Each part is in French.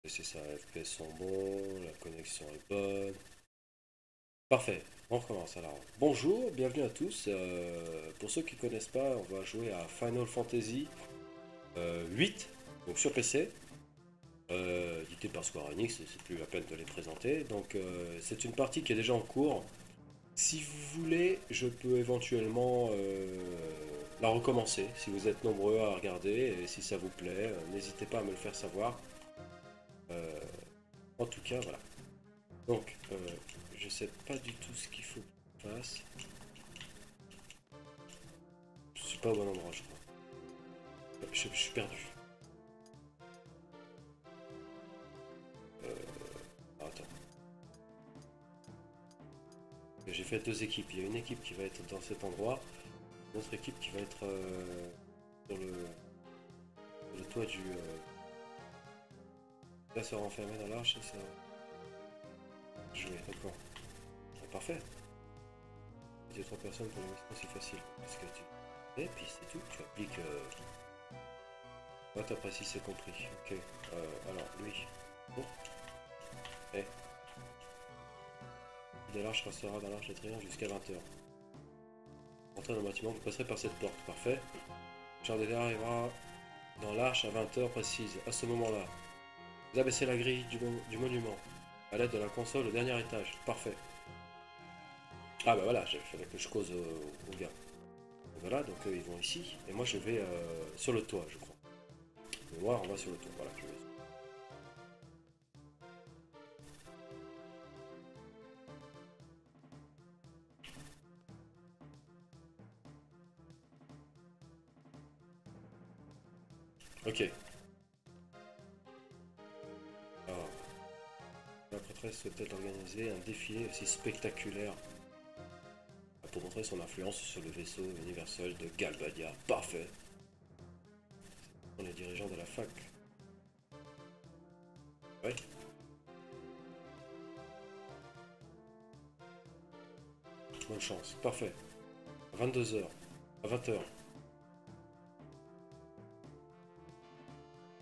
C'est ça, les FPS sont bons, la connexion est bonne. Parfait, on recommence alors. Bonjour, bienvenue à tous. Pour ceux qui ne connaissent pas, on va jouer à Final Fantasy 8, donc sur PC. Édité par Square Enix, c'est plus la peine de les présenter. Donc c'est une partie qui est déjà en cours. Si vous voulez, je peux éventuellement la recommencer. Si vous êtes nombreux à regarder et si ça vous plaît, n'hésitez pas à me le faire savoir. En tout cas, voilà. Donc, je sais pas du tout ce qu'il faut que je fasse. Je suis pas au bon endroit, je crois. Je suis perdu. Attends. J'ai fait deux équipes. Il y a une équipe qui va être dans cet endroit, une autre équipe qui va être sur le toit du. Là, sera enfermé dans l'arche et ça. Jouer, d'accord. Ah, parfait. Il y a trois personnes pour la mission, c'est facile. Parce que tu. Et puis c'est tout, tu appliques. Ouais, t'as précis, c'est compris. Ok. Alors, lui. Bon. Eh. De l'arche restera dans l'arche de triomphe jusqu'à 20h. Entrez dans le bâtiment, vous passerez par cette porte. Parfait. Charles de arrivera dans l'arche à 20h précise. À ce moment-là, vous abaissez la grille du monument à l'aide de la console au dernier étage. Parfait. Ah bah voilà, il fallait que je cause aux gars. Voilà, donc ils vont ici. Et moi je vais sur le toit, je crois. Mais moi, on va sur le toit. Voilà, je vais. Ok. Alors, la prêtresse souhaitait organiser un défilé aussi spectaculaire pour montrer son influence sur le vaisseau universel de Galbadia. Parfait. On est dirigeant de la fac. Ouais. Bonne chance. Parfait. À 22h. À 20h.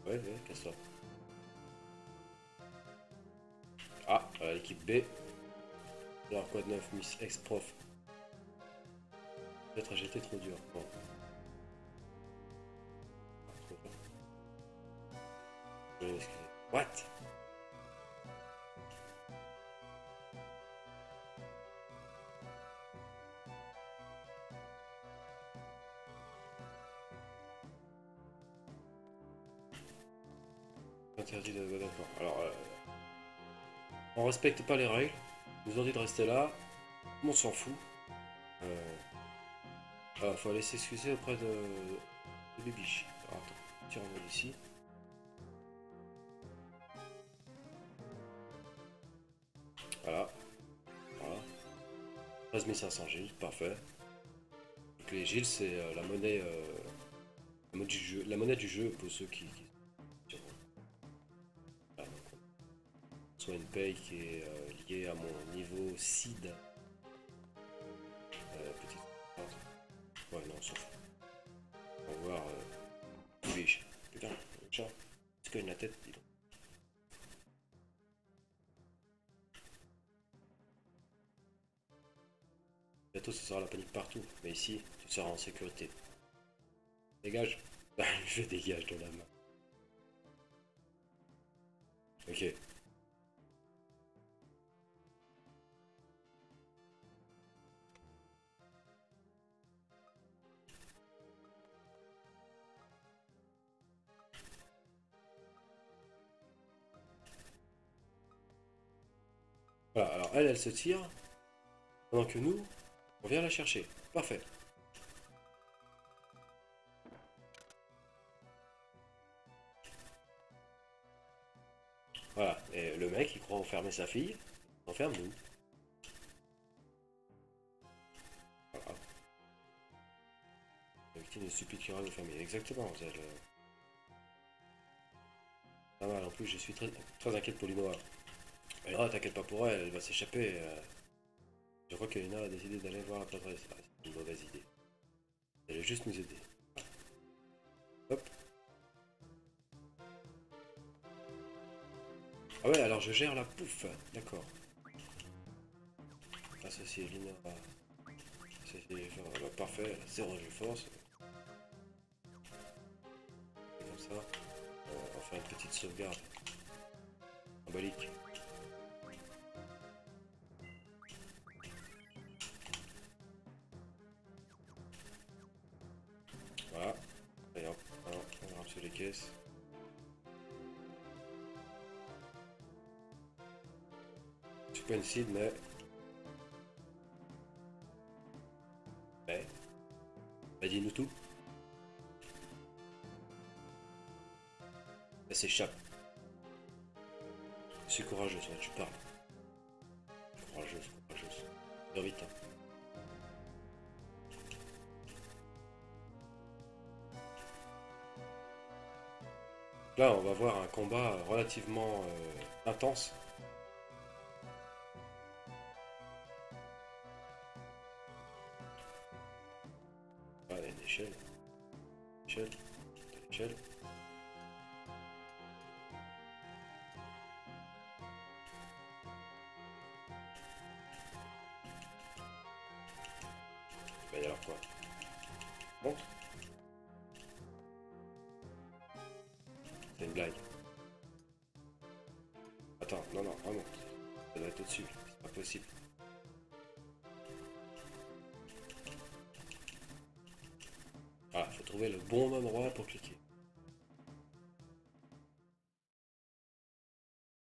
Ouais, casse-toi. Ah, l'équipe B. Alors, quoi de neuf, Miss Ex-Prof? Peut-être j'étais trop dur. Bon. Trop dur. Je vais m'excuser. What? Interdit de. D'accord. Alors, on respecte pas les règles. Ils nous ont dit de rester là. On s'en fout. Faut aller s'excuser auprès de Bibiche. Alors, attends, tirons-nous d'ici. Voilà. Voilà. 13 500 Gilles, parfait. Donc les Gilles, c'est la monnaie du jeu pour ceux qui voilà, donc, soit une paye qui est liée à mon niveau SID. Petite. Ouais, non, on s'en fout. On va voir. Bibiche. Putain, le chat. Il se cogne la tête, dis donc. Bientôt, ce sera la panique partout. Mais ici, tu seras en sécurité. Dégage. Je dégage de la main. Ok. Voilà, alors elle se tire, pendant que nous, on vient la chercher. Parfait. Voilà, et le mec, il croit enfermer sa fille, enferme nous. Voilà. La victime est stupide qui aura de famille. Exactement, vous avez pas mal. En plus, je suis très inquiète pour Linoa. Mais oh, t'inquiète pas pour elle, elle va s'échapper. Je crois que Lina a décidé d'aller voir la prêtresse. Ah, c'est une mauvaise idée. Elle va juste nous aider. Hop. Ah ouais, alors je gère la pouffe. D'accord. Associé Lina. Parfait, 0 G force. C'est comme ça. On va faire une petite sauvegarde. Symbolique. Voilà. Et hop, alors, on grimpe sur les caisses. Je suis pas une cible, mais. Mais. Bah, dis-nous tout. Elle s'échappe. Je suis courageuse, là, tu parles. Courageuse, courageuse. Viens vite, hein. Là, on va voir un combat relativement intense. Ah, il y a une échelle. Échelle. Échelle. Bah, alors quoi? Monte. C'est une blague. Attends, non, non, remonte. Ça doit être au-dessus. C'est pas possible. Voilà, faut trouver le bon endroit pour cliquer.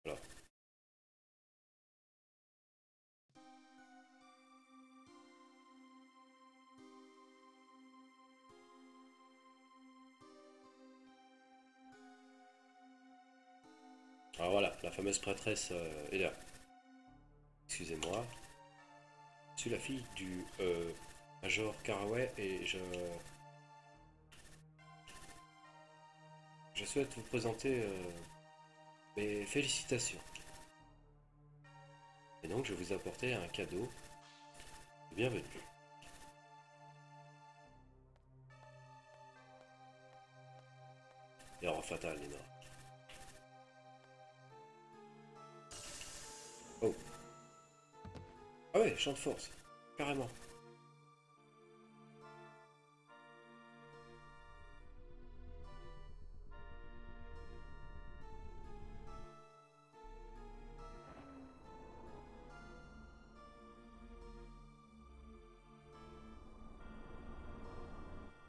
Voilà. Alors voilà, la fameuse prêtresse est là. Excusez-moi. Je suis la fille du Major Caraway et je souhaite vous présenter mes félicitations. Et donc je vais vous apporter un cadeau. Bienvenue. Erreur fatale, Lina. Oh. Ah ouais, champ de force. Carrément.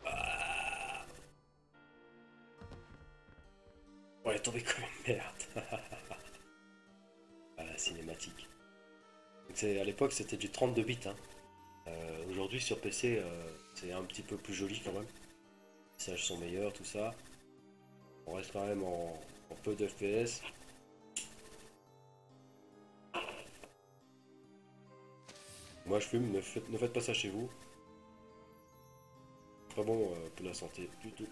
Ah. On est tombé comme une merde. Ah, la cinématique. À l'époque, c'était du 32 bits. Hein. Aujourd'hui, sur PC, c'est un petit peu plus joli quand même. Les messages sont meilleurs, tout ça. On reste quand même en peu de FPS. Moi, je fume, ne faites pas ça chez vous. Pas bon pour la santé du tout.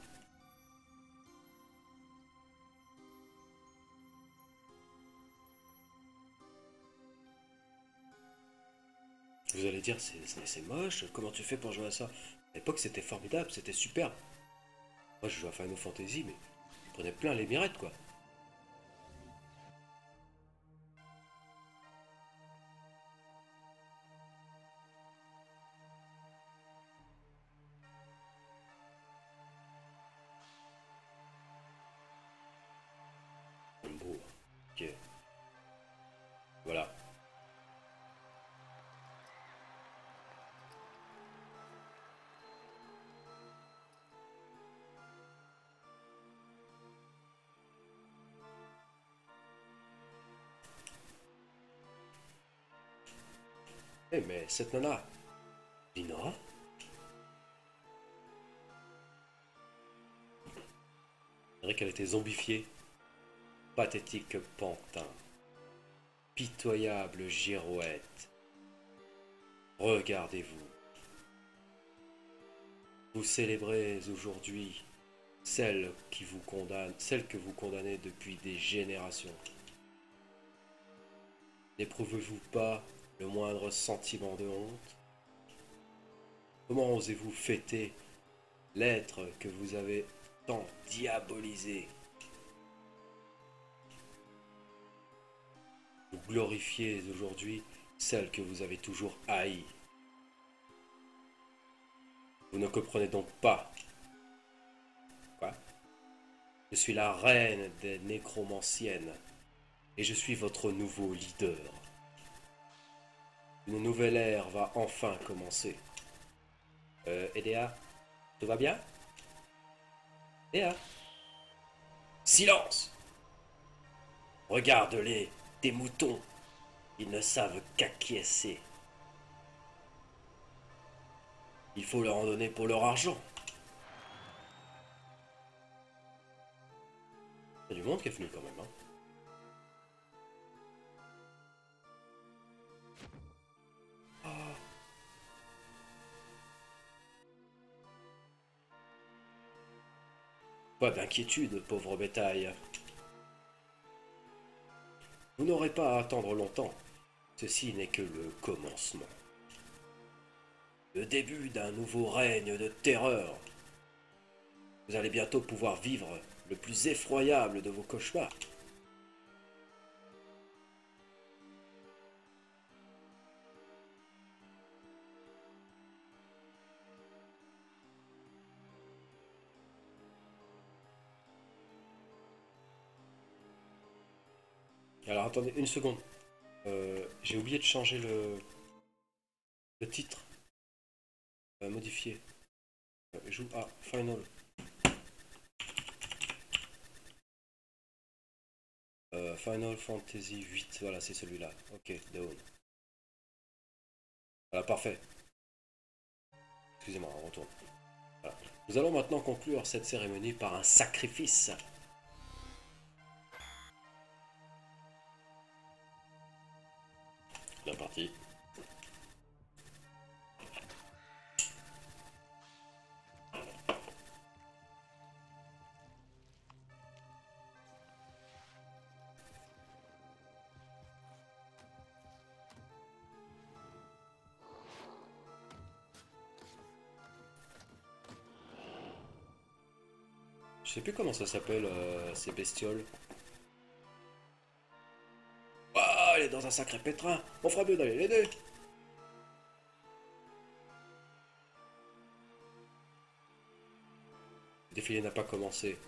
Vous allez dire, c'est moche, comment tu fais pour jouer à ça? À l'époque, c'était formidable, c'était superbe. Moi, je joue à Final Fantasy, mais je prenais plein les mirettes, quoi. Beau. Ok, voilà. Eh, mais cette nana, Lina, on dirait qu'elle était zombifiée. Pathétique pantin. Pitoyable girouette. Regardez-vous. Vous célébrez aujourd'hui celle que vous condamnez depuis des générations. N'éprouvez-vous pas le moindre sentiment de honte? Comment osez-vous fêter l'être que vous avez tant diabolisé? glorifiez aujourd'hui celle que vous avez toujours haïe. Vous ne comprenez donc pas. Quoi? Je suis la reine des nécromanciennes et je suis votre nouveau leader. Une nouvelle ère va enfin commencer. Edea, tout va bien? Edea? Silence! Regarde-les, des moutons. Ils ne savent qu'acquiescer. Il faut leur en donner pour leur argent. Il y a du monde qui est venu quand même, hein. Pas d'inquiétude, pauvre bétail. Vous n'aurez pas à attendre longtemps. Ceci n'est que le commencement. Le début d'un nouveau règne de terreur. Vous allez bientôt pouvoir vivre le plus effroyable de vos cauchemars. Alors attendez une seconde. J'ai oublié de changer le titre. Modifier. Joue à Final. Final Fantasy 8. Voilà, c'est celui-là. Ok, Dawn. Voilà, parfait. Excusez-moi, on retourne. Voilà. Nous allons maintenant conclure cette cérémonie par un sacrifice. Bien parti. Je sais plus comment ça s'appelle, ces bestioles. Ah, elle est dans un sacré pétrin. On fera mieux d'aller l'aider. Le défilé n'a pas commencé.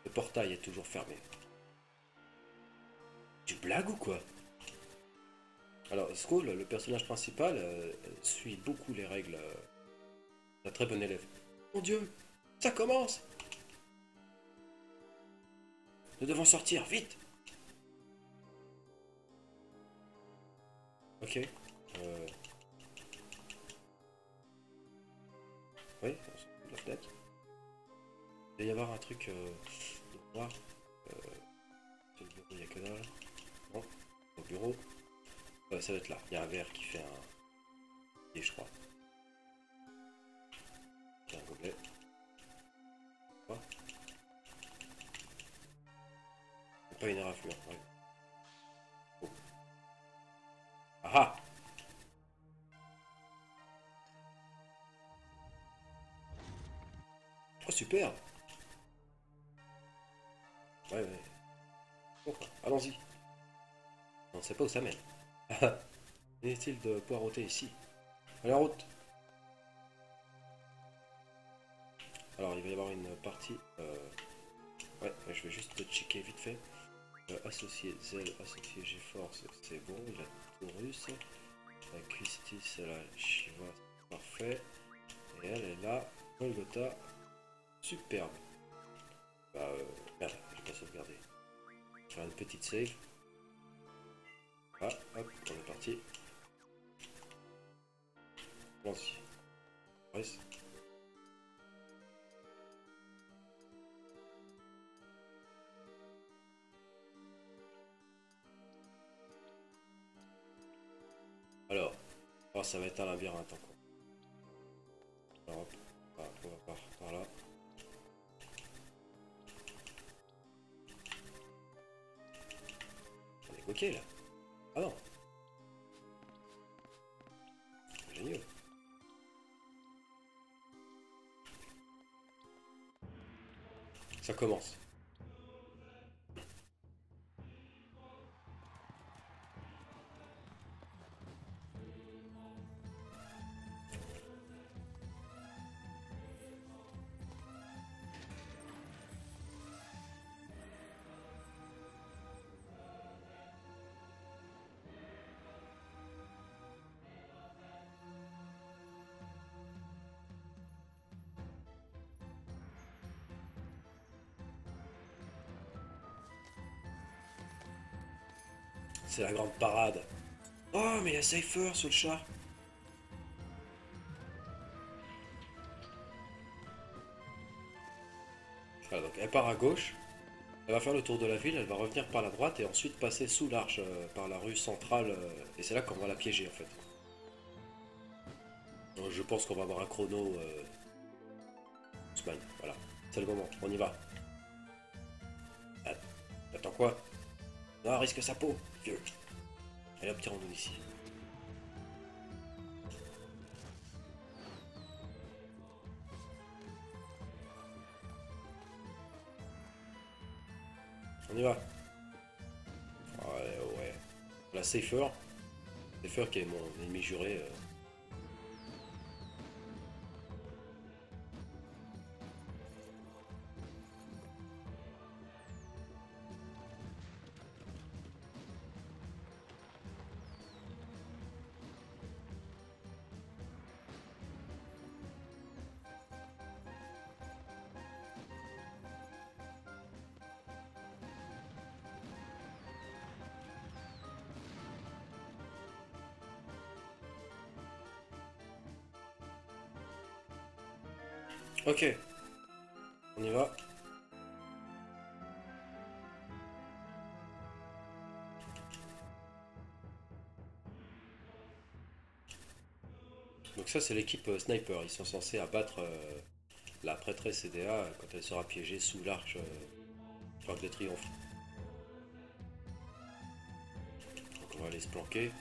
Le portail est toujours fermé. Tu blagues ou quoi? Alors, Skull, le personnage principal, suit beaucoup les règles d'un très bon élève. Mon Dieu, ça commence! Nous devons sortir, vite! Ok. Oui, on se fout de la fenêtre. Il doit y avoir un truc de noir. Sur le bureau, il n'y a que dalle. Non, au bureau. Ça doit être là. Il y a un verre qui fait un... Et je crois. Il y a un gobelet. Quoi? C'est pas une air affluent. Ouais. Oh. Ah ah! Oh super! Ouais, ouais. Bon, allons-y. On ne sait pas où ça mène. Inutile de poireauter ici. Allez, en route! Alors, il va y avoir une partie... Ouais, je vais juste checker vite fait. Associé Zell, associé GeForce, c'est bon, il a tout russe. Christie, c'est la Shiva, parfait. Et elle est là, Golgotha, superbe. Bah, merde, j'ai pas sauvegardé. Je vais faire une petite save. Ah, hop, on est parti. Allons-y. Reste. Alors, oh, ça va être un labyrinthe encore. Alors, hop, on va par là. On est bloqué là. Ah non. Génial. Ça commence. C'est la grande parade. Oh, mais il y a Cypher sur le chat. Voilà, donc elle part à gauche. Elle va faire le tour de la ville, elle va revenir par la droite et ensuite passer sous l'arche par la rue centrale. Et c'est là qu'on va la piéger en fait. Donc, je pense qu'on va avoir un chrono. Ousmane, voilà. C'est le moment, on y va. Ah, attends quoi? Non, risque sa peau, vieux. Allez hop, tirons-nous ici. On y va. Ouais, ouais. La Cypher. Cypher qui est mon ennemi juré. Ok, on y va. Donc ça c'est l'équipe sniper, ils sont censés abattre la prêtresse CDA quand elle sera piégée sous l'arche de triomphe. Donc on va aller se planquer.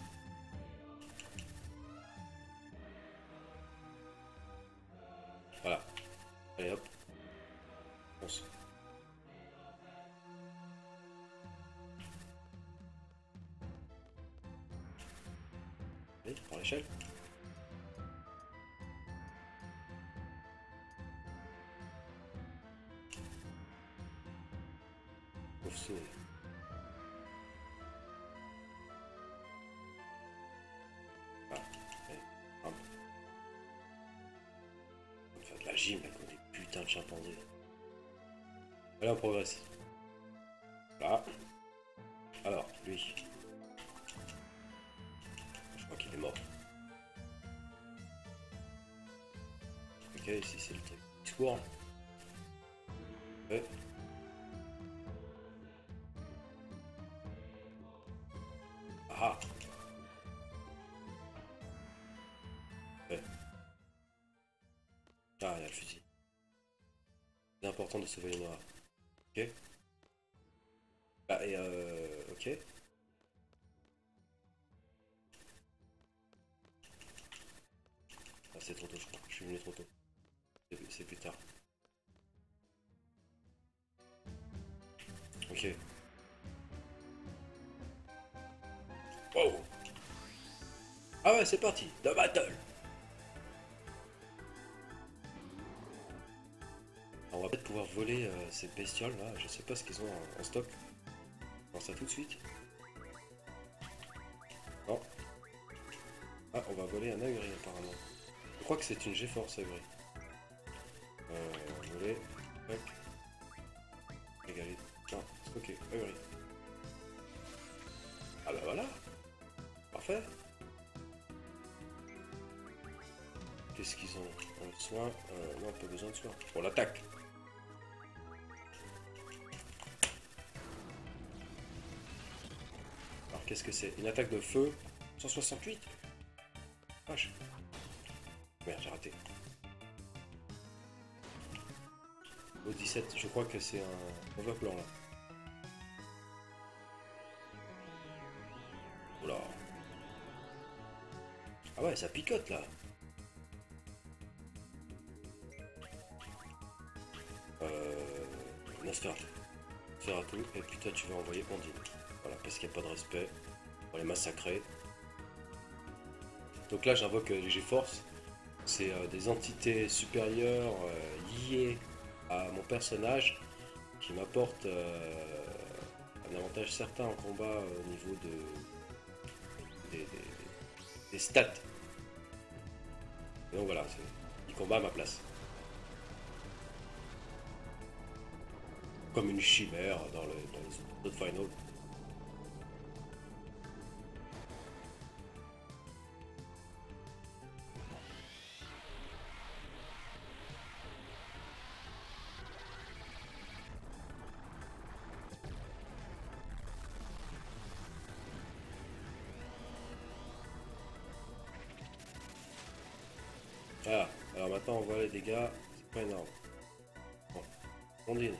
Voilà. Allez hop. Fonce. Allez, prends l'échelle. Ouf, c'est... Ah, allez, hop. On va faire de la gym avec des putains de chimpanzés. Allez, on progresse. Là. Alors, lui. Je crois qu'il est mort. Ok, ici c'est le truc. Discours. Ouais. Ah. Ouais. Ah, il y a le fusil. C'est important de sauver les noirs. Ok. Bah, et ok. Ah, c'est trop tôt, je crois. Je suis venu trop tôt. C'est plus tard. Ok. Wow. Ah ouais, c'est parti. The battle. Alors, on va peut-être pouvoir voler ces bestioles là. Je sais pas ce qu'ils ont en stock. On va ça tout de suite. Non. Ah, on va voler un ahuri apparemment. Je crois que c'est une GeForce ahuri. Voler. Tac. Égaler. Non, ok, ahuri. Ah bah voilà. Parfait. Qu'est-ce qu'ils ont? Soin. Non, pas besoin de soin. On l'attaque. Alors qu'est-ce que c'est? Une attaque de feu 168. Vache. Merde, j'ai raté. Au 17, je crois que c'est un overclock là. Oula. Ah ouais, ça picote là. Nosferatu. Nosferatu, et puis toi tu vas envoyer Ondine. Voilà, parce qu'il n'y a pas de respect. On va les massacrer. Donc là j'invoque les G-Force. C'est des entités supérieures liées à mon personnage qui m'apportent un avantage certain en combat au niveau des stats. Et donc voilà, il combat à ma place. Comme une chimère dans les autres Final. Voilà, alors maintenant on voit les dégâts, c'est pas énorme. Bon, Ondine.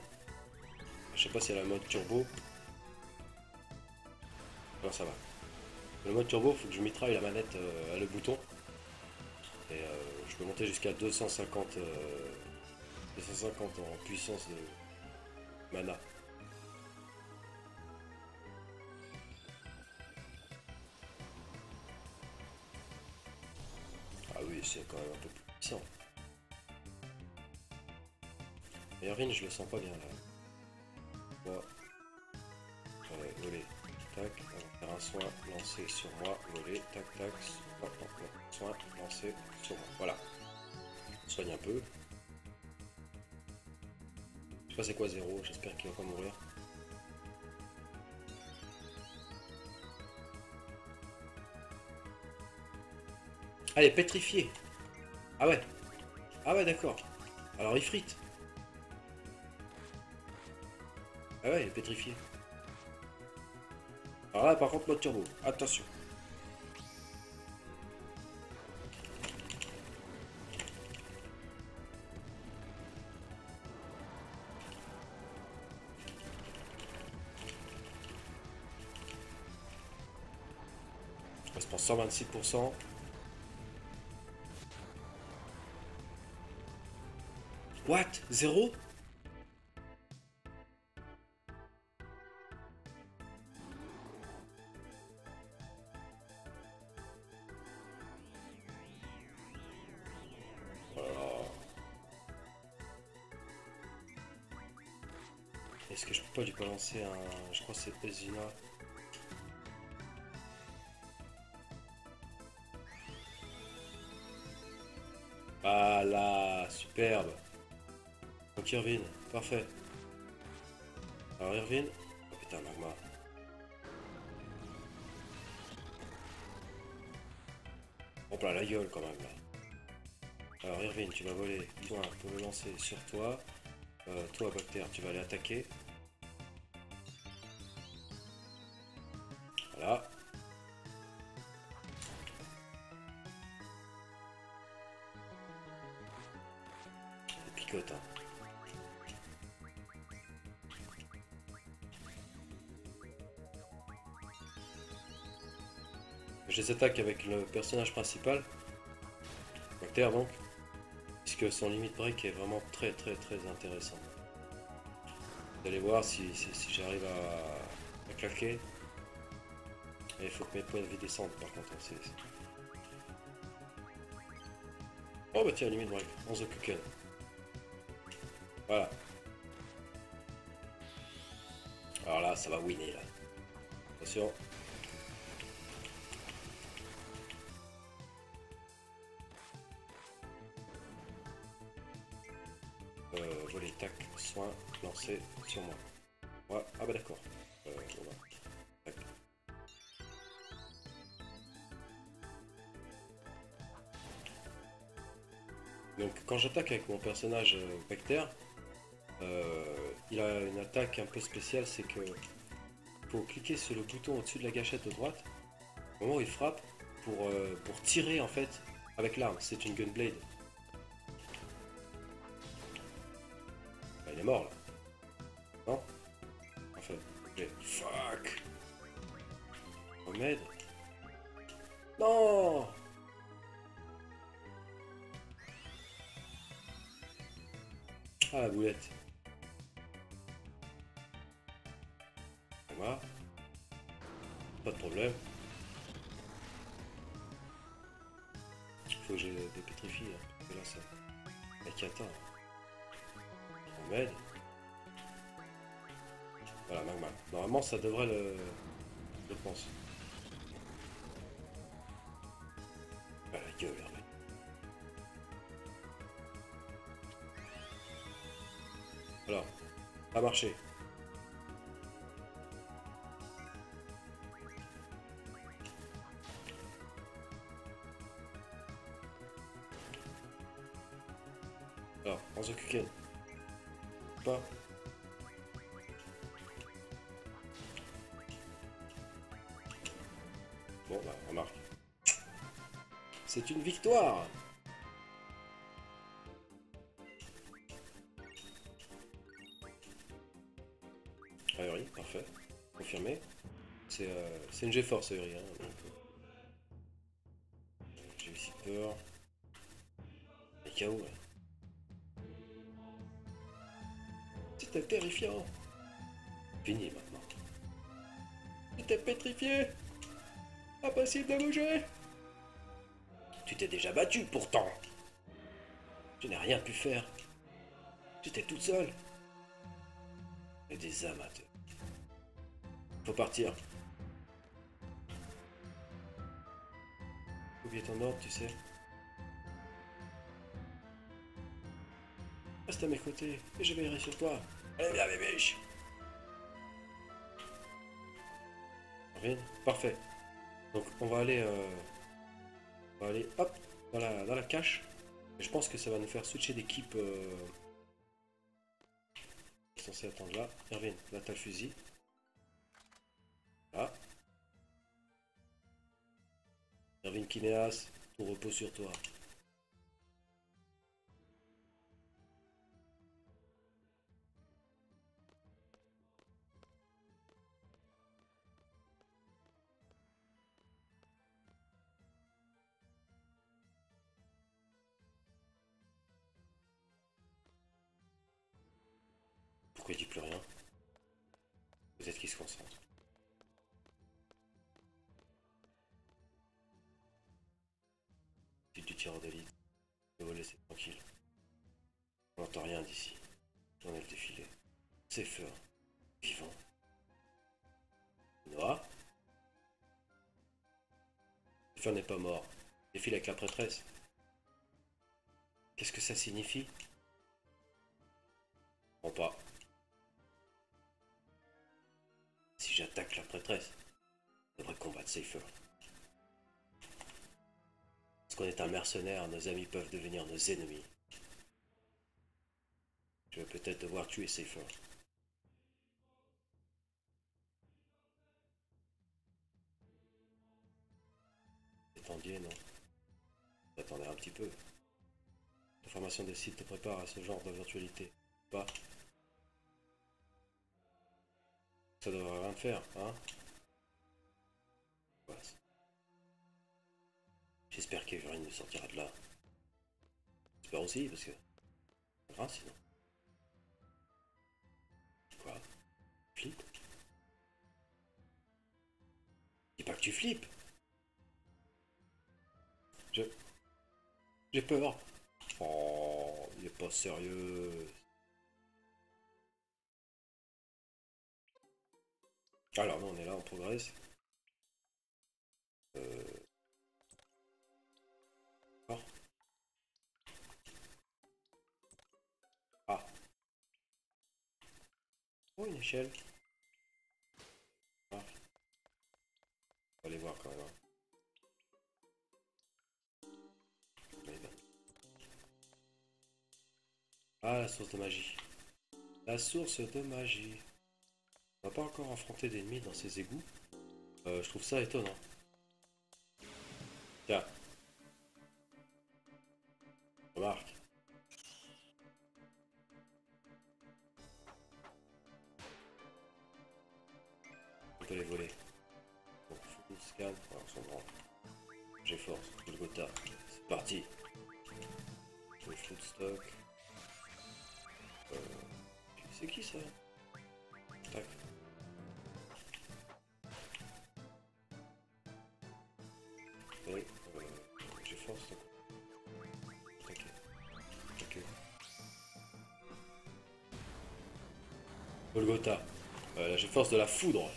Je sais pas si elle a le mode turbo. Non, ça va. Le mode turbo, faut que je mitraille la manette à le bouton. Et je peux monter jusqu'à 250 en puissance de mana. Ah oui, c'est quand même un peu plus puissant. Mais Irvine, je le sens pas bien là. Moi, voler, tac, on va faire un soin lancé sur moi, voler, tac, tac, soin lancé sur moi. Voilà, soigne un peu. Je sais pas c'est quoi 0, j'espère qu'il va pas mourir. Ah, il est pétrifié. Ah ouais. Ah ouais, d'accord. Alors il frite. Ah ouais, il est pétrifié. Alors là, par contre, mode turbo. Attention. On se prend 126%. What? 0? Est-ce que je peux pas lui balancer un... Je crois que c'est Ezina. Ah là, superbe. Donc Irvine, parfait. Alors Irvine... Oh putain, magma. Hop là, la gueule quand même là. Alors Irvine, tu vas voler. Toi, on peut le lancer sur toi. Toi, Bactère, tu vas aller attaquer. Voilà. Il picote, hein. Je les attaque avec le personnage principal. Bactère donc. Puisque son limit break est vraiment très intéressant. Vous allez voir si j'arrive à claquer. Et il faut que mes points de vie descendent par contre. Oh bah tiens, limite break, 11 Kuken. Voilà. Alors là, ça va winner là. Attention. Voler, tac, soin, lancer sur moi. Ouais, ah bah d'accord. Bon, bah, tac. Donc quand j'attaque avec mon personnage Bactère, il a une attaque un peu spéciale, c'est que faut cliquer sur le bouton au-dessus de la gâchette de droite, au moment où il frappe, pour tirer en fait avec l'arme. C'est une gunblade. Bah, il est mort là. Non? En fait. Fuck! On m'aide? Non! Ah la boulette. Voilà. Pas de problème. Faut que je dépétrifie. Hein. Parce que là, ça. La kata. On m'aide. Voilà, magma. Normalement, ça devrait le. Je pense. Ah la gueule, là. Alors, ça a marché. Alors, Hanzo Kuken. Pas. Bon, bah, on marque. C'est une victoire! c'est une GeForce Uri. Hein, j'ai aussi peur. Les KO, ouais. C'était terrifiant. Fini maintenant. J'étais pétrifié. Impossible de bouger. Tu t'es déjà battu pourtant. Je n'ai rien pu faire. J'étais toute seule. Et des amateurs. Faut partir. Oubliez ton ordre, tu sais. Reste à mes côtés et je veillerai sur toi. Allez, viens, bébé. Rien. Parfait. Donc on va aller hop dans la cache. Et je pense que ça va nous faire switcher d'équipe. On est censé attendre là. Erwin, là t'as le fusil. Là. Erwin Kineas, tout repose sur toi. Pourquoi il dit plus rien? Peut-être qu'il se concentre. Tu du tireur d'élite. Je vais vous laisser tranquille. On n'entend rien d'ici. On est le défilé. C'est fort. Vivant. Noah. Fer n'est pas mort. Défile avec la prêtresse. Qu'est-ce que ça signifie? Je comprends pas. Si j'attaque la prêtresse, je devrais combattre Seifer. Parce qu'on est un mercenaire, nos amis peuvent devenir nos ennemis. Je vais peut-être devoir tuer Seifer. Étendier, non. Attendez un petit peu. La formation des sites te prépare à ce genre d'éventualité. Pas. Ça devrait rien faire, hein? Voilà. J'espère qu'Everyn nous sortira de là. J'espère aussi, parce que... c'est grave sinon. Quoi? Flip? Dis pas que tu flippes! J'ai peur. Oh, il est pas sérieux. Alors, non, on est là, on progresse. Oh. Ah. Oh, une échelle. Ah. On va aller voir quand même. Hein. Ah, la source de magie. La source de magie. On n'a pas encore affronté d'ennemis dans ces égouts. Je trouve ça étonnant. Tiens. Remarque. On peut les voler. Bon, full scan. Alors, on s'en branle. J'ai force. Full Gotha. C'est parti. Full footstock. C'est qui ça? Tac. Oui, j'ai force. Ok. Ok. Golgotha. Là, j'ai force de la foudre.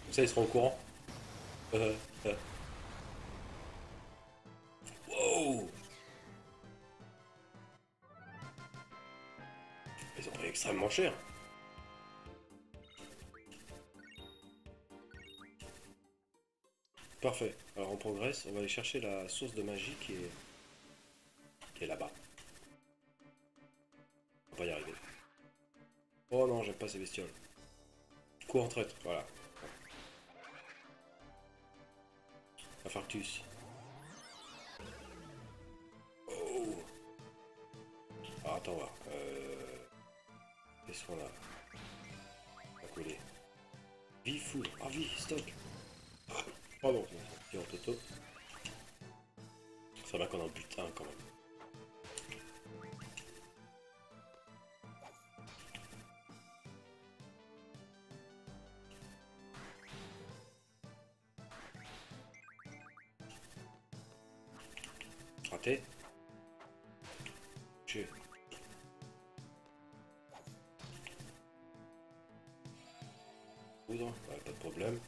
Comme ça, ils seront au courant. Wow! Ils ont pris extrêmement cher. Parfait. Alors on progresse, on va aller chercher la source de magie qui est là-bas. On va pas y arriver. Oh non, j'aime pas ces bestioles. Coup en traître, voilà. Infarctus. Oh. Alors attends voir. Qu'est-ce qu'on a? On va coller. Vie foudre. Ah vie, stock. Pardon, petit en toto. Ça va qu'on en bute un quand même. Raté. Touché. Poudre, ouais, pas de problème.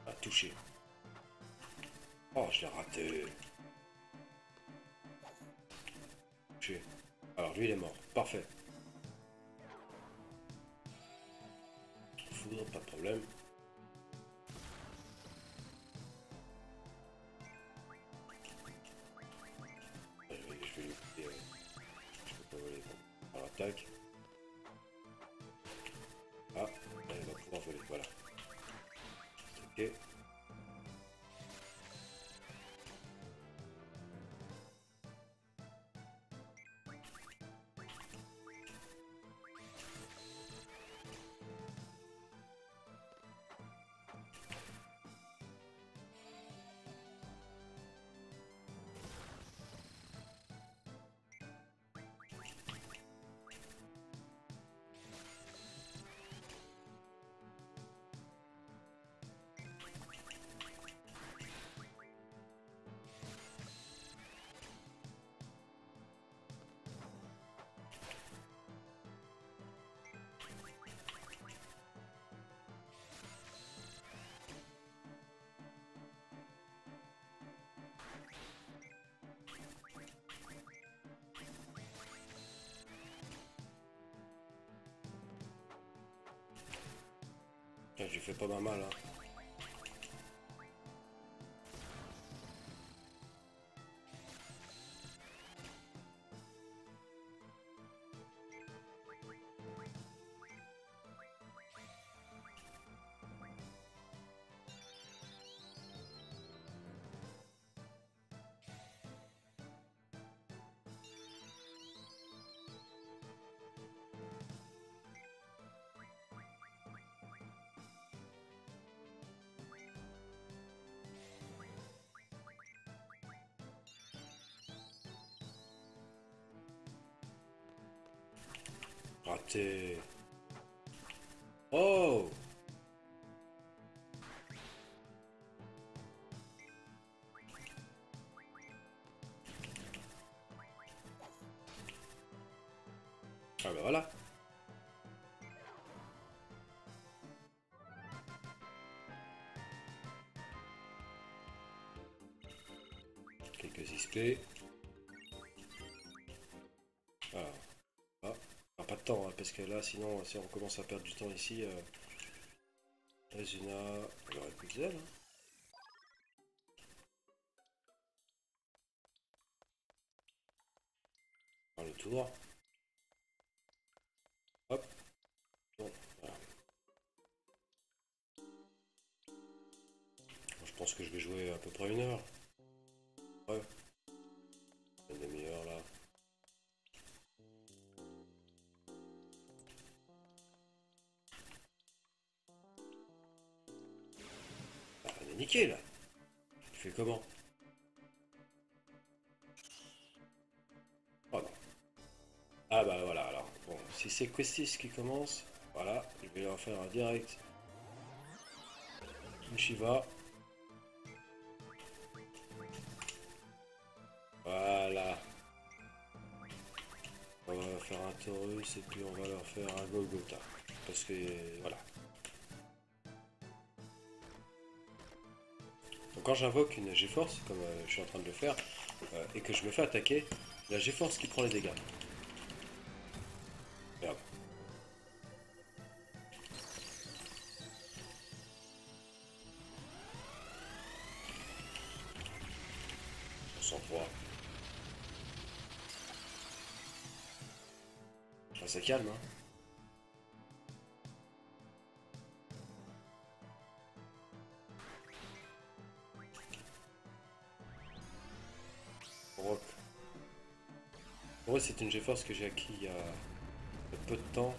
Ah, touché. Oh, je l'ai raté. Touché. Alors, lui, il est mort. Parfait. Foudre, pas de problème. Je vais lui couper. Je peux pas voler. Bon. Alors, tac. Ah, là, il va pouvoir voler. Voilà. Ok. Je lui fais pas mal, hein. Raté. Oh! Ah bah voilà. Quelques XP. Voilà. Ah. Ah, pas de temps, hein, parce que là, sinon, si on commence à perdre du temps ici, Azuna, il aurait plus de zèle. Hein. Faire le tour. Hop. Bon, voilà. Bon, je pense que je vais jouer à peu près 1 heure. Ouais. Une demi-heure là. Ah, on est niqué là. Tu fais comment? Oh non. Ah bah voilà, alors. Bon, si c'est Questis qui commence, voilà, je vais leur faire un direct. Shiva. Voilà. On va faire un Taurus et puis on va leur faire un Golgotha. Parce que voilà. Donc quand j'invoque une G-Force, comme je suis en train de le faire, et que je me fais attaquer, la G-Force qui prend les dégâts. Merde. On s'en croit. Ah, ça calme, hein. Rock. Ouais, c'est une GeForce que j'ai acquis il y a peu de temps.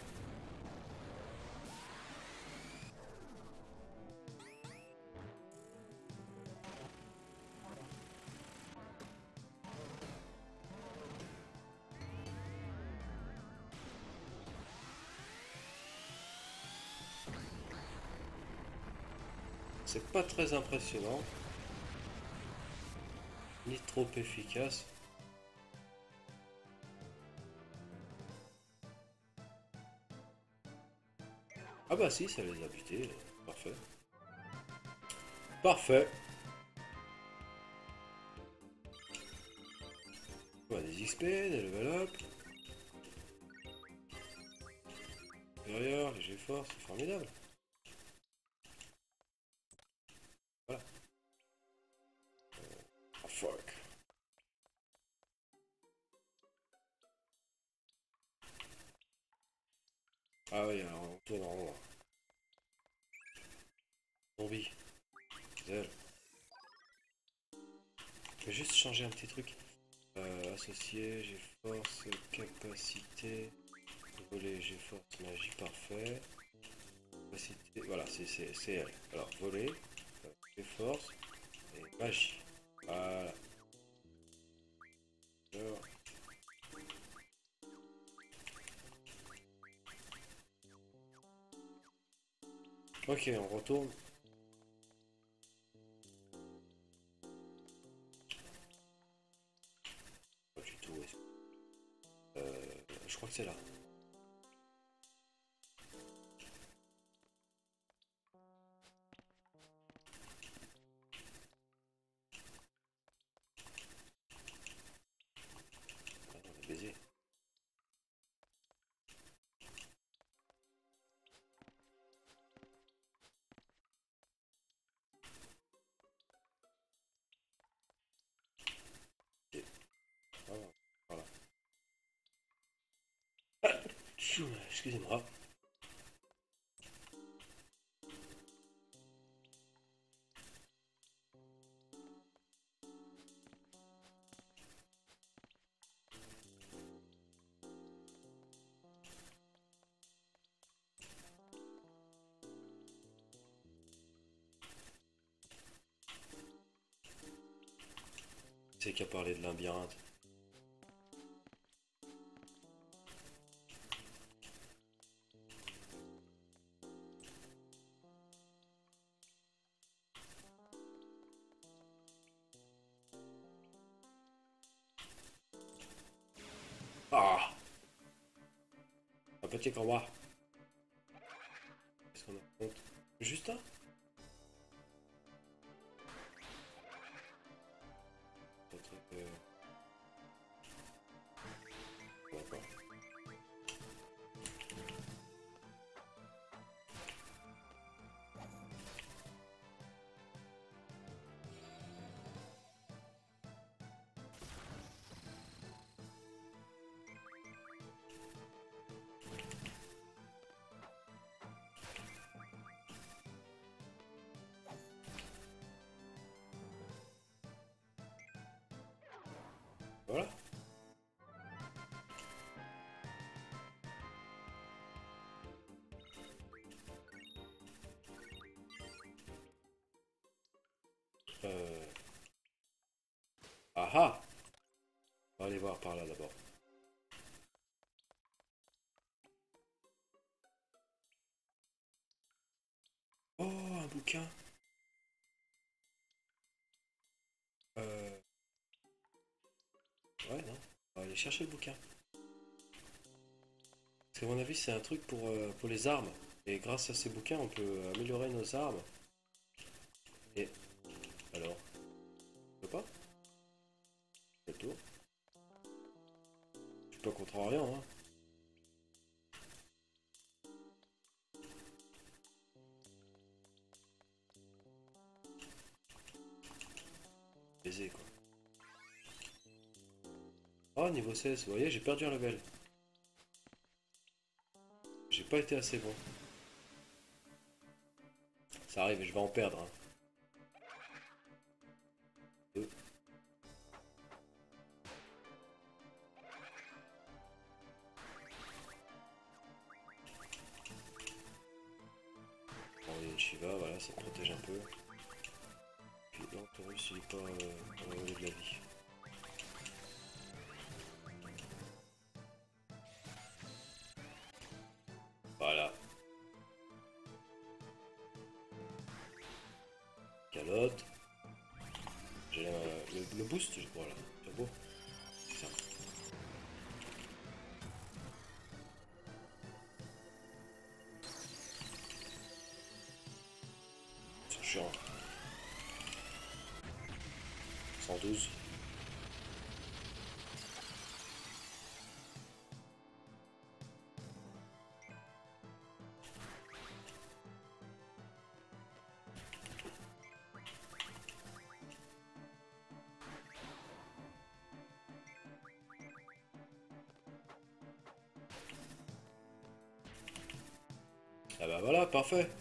C'est pas très impressionnant, ni trop efficace. Ah bah si, ça les a butés. Parfait. Parfait. On a des XP, des level up. Derrière, les GeForce, c'est formidable. Voilà. Oh fuck. Ah oui, alors on tourne en rond là. Zombie. Zèle. Je vais juste changer un petit truc. Associé, GeForce, capacité. Voler, GeForce, magie, parfait. Capacité, voilà, c'est elle. Alors, voler, GeForce et magie. Voilà. Alors, ok, on retourne. Pas du tout. Je crois que c'est là. Ah, on est baisé. Ok. Ah, voilà. Excusez-moi. C'est qu'à parler de labyrinthe. Ah, un petit combat. Qu'est-ce qu'on a compte? Juste un? Peut-être que... D'accord. Voilà. Euh... Ah ah! On va aller voir par là d'abord. Oh, un bouquin. Euh... Ouais, non. On va aller chercher le bouquin. Parce qu'à mon avis, c'est un truc pour les armes. Et grâce à ces bouquins, on peut améliorer nos armes. Et alors, on peut pas? C'est le tour. Je suis pas contre rien, hein. Baiser, quoi. Oh, niveau 16, vous voyez, j'ai perdu un level. J'ai pas été assez bon. Ça arrive et je vais en perdre. Hein. Deux. Bon, il y a une Shiva, voilà, ça me protège un peu. Puis non, Taurus, il est pas dans la vallée de la vie. Voilà. Calotte. J'ai le boost, je crois là. Turbo. Ça. C'est chiant. 112. Ah bah voilà, parfait.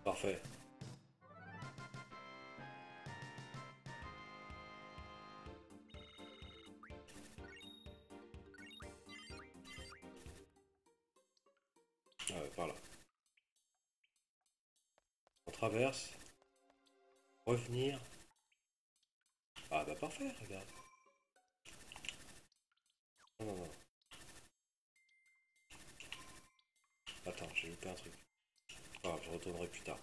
Parfait. Ah ouais, par là. On traverse. Revenir. Ah bah parfait, regarde. Non, non, non. Attends, j'ai loupé un truc. Ah, je retournerai plus tard.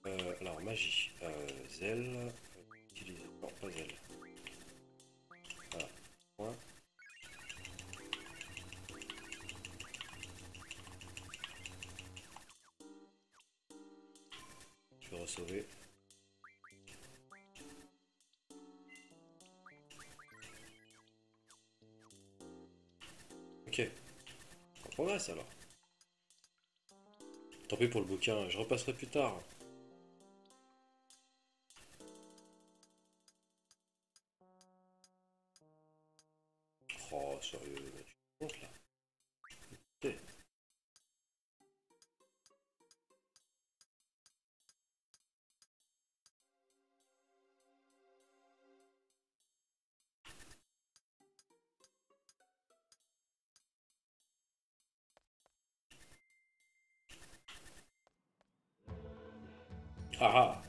Alors, magie. Zèle. Utiliser. Non, pas zèle. Voilà. Point. Je vais re-sauver. Ok. On progresse alors. Tant pis pour le bouquin, je repasserai plus tard. Oh, sérieux, mais tu te comptes là. Ok. Ah ah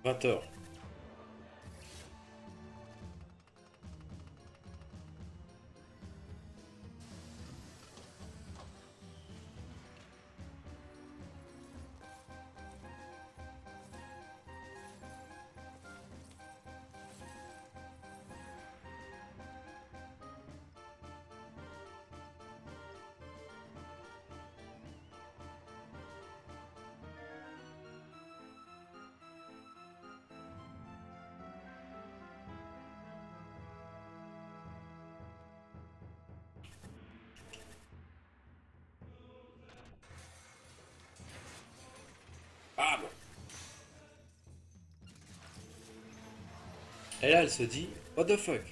20 h. Ah bon. Et là, elle se dit, what the fuck?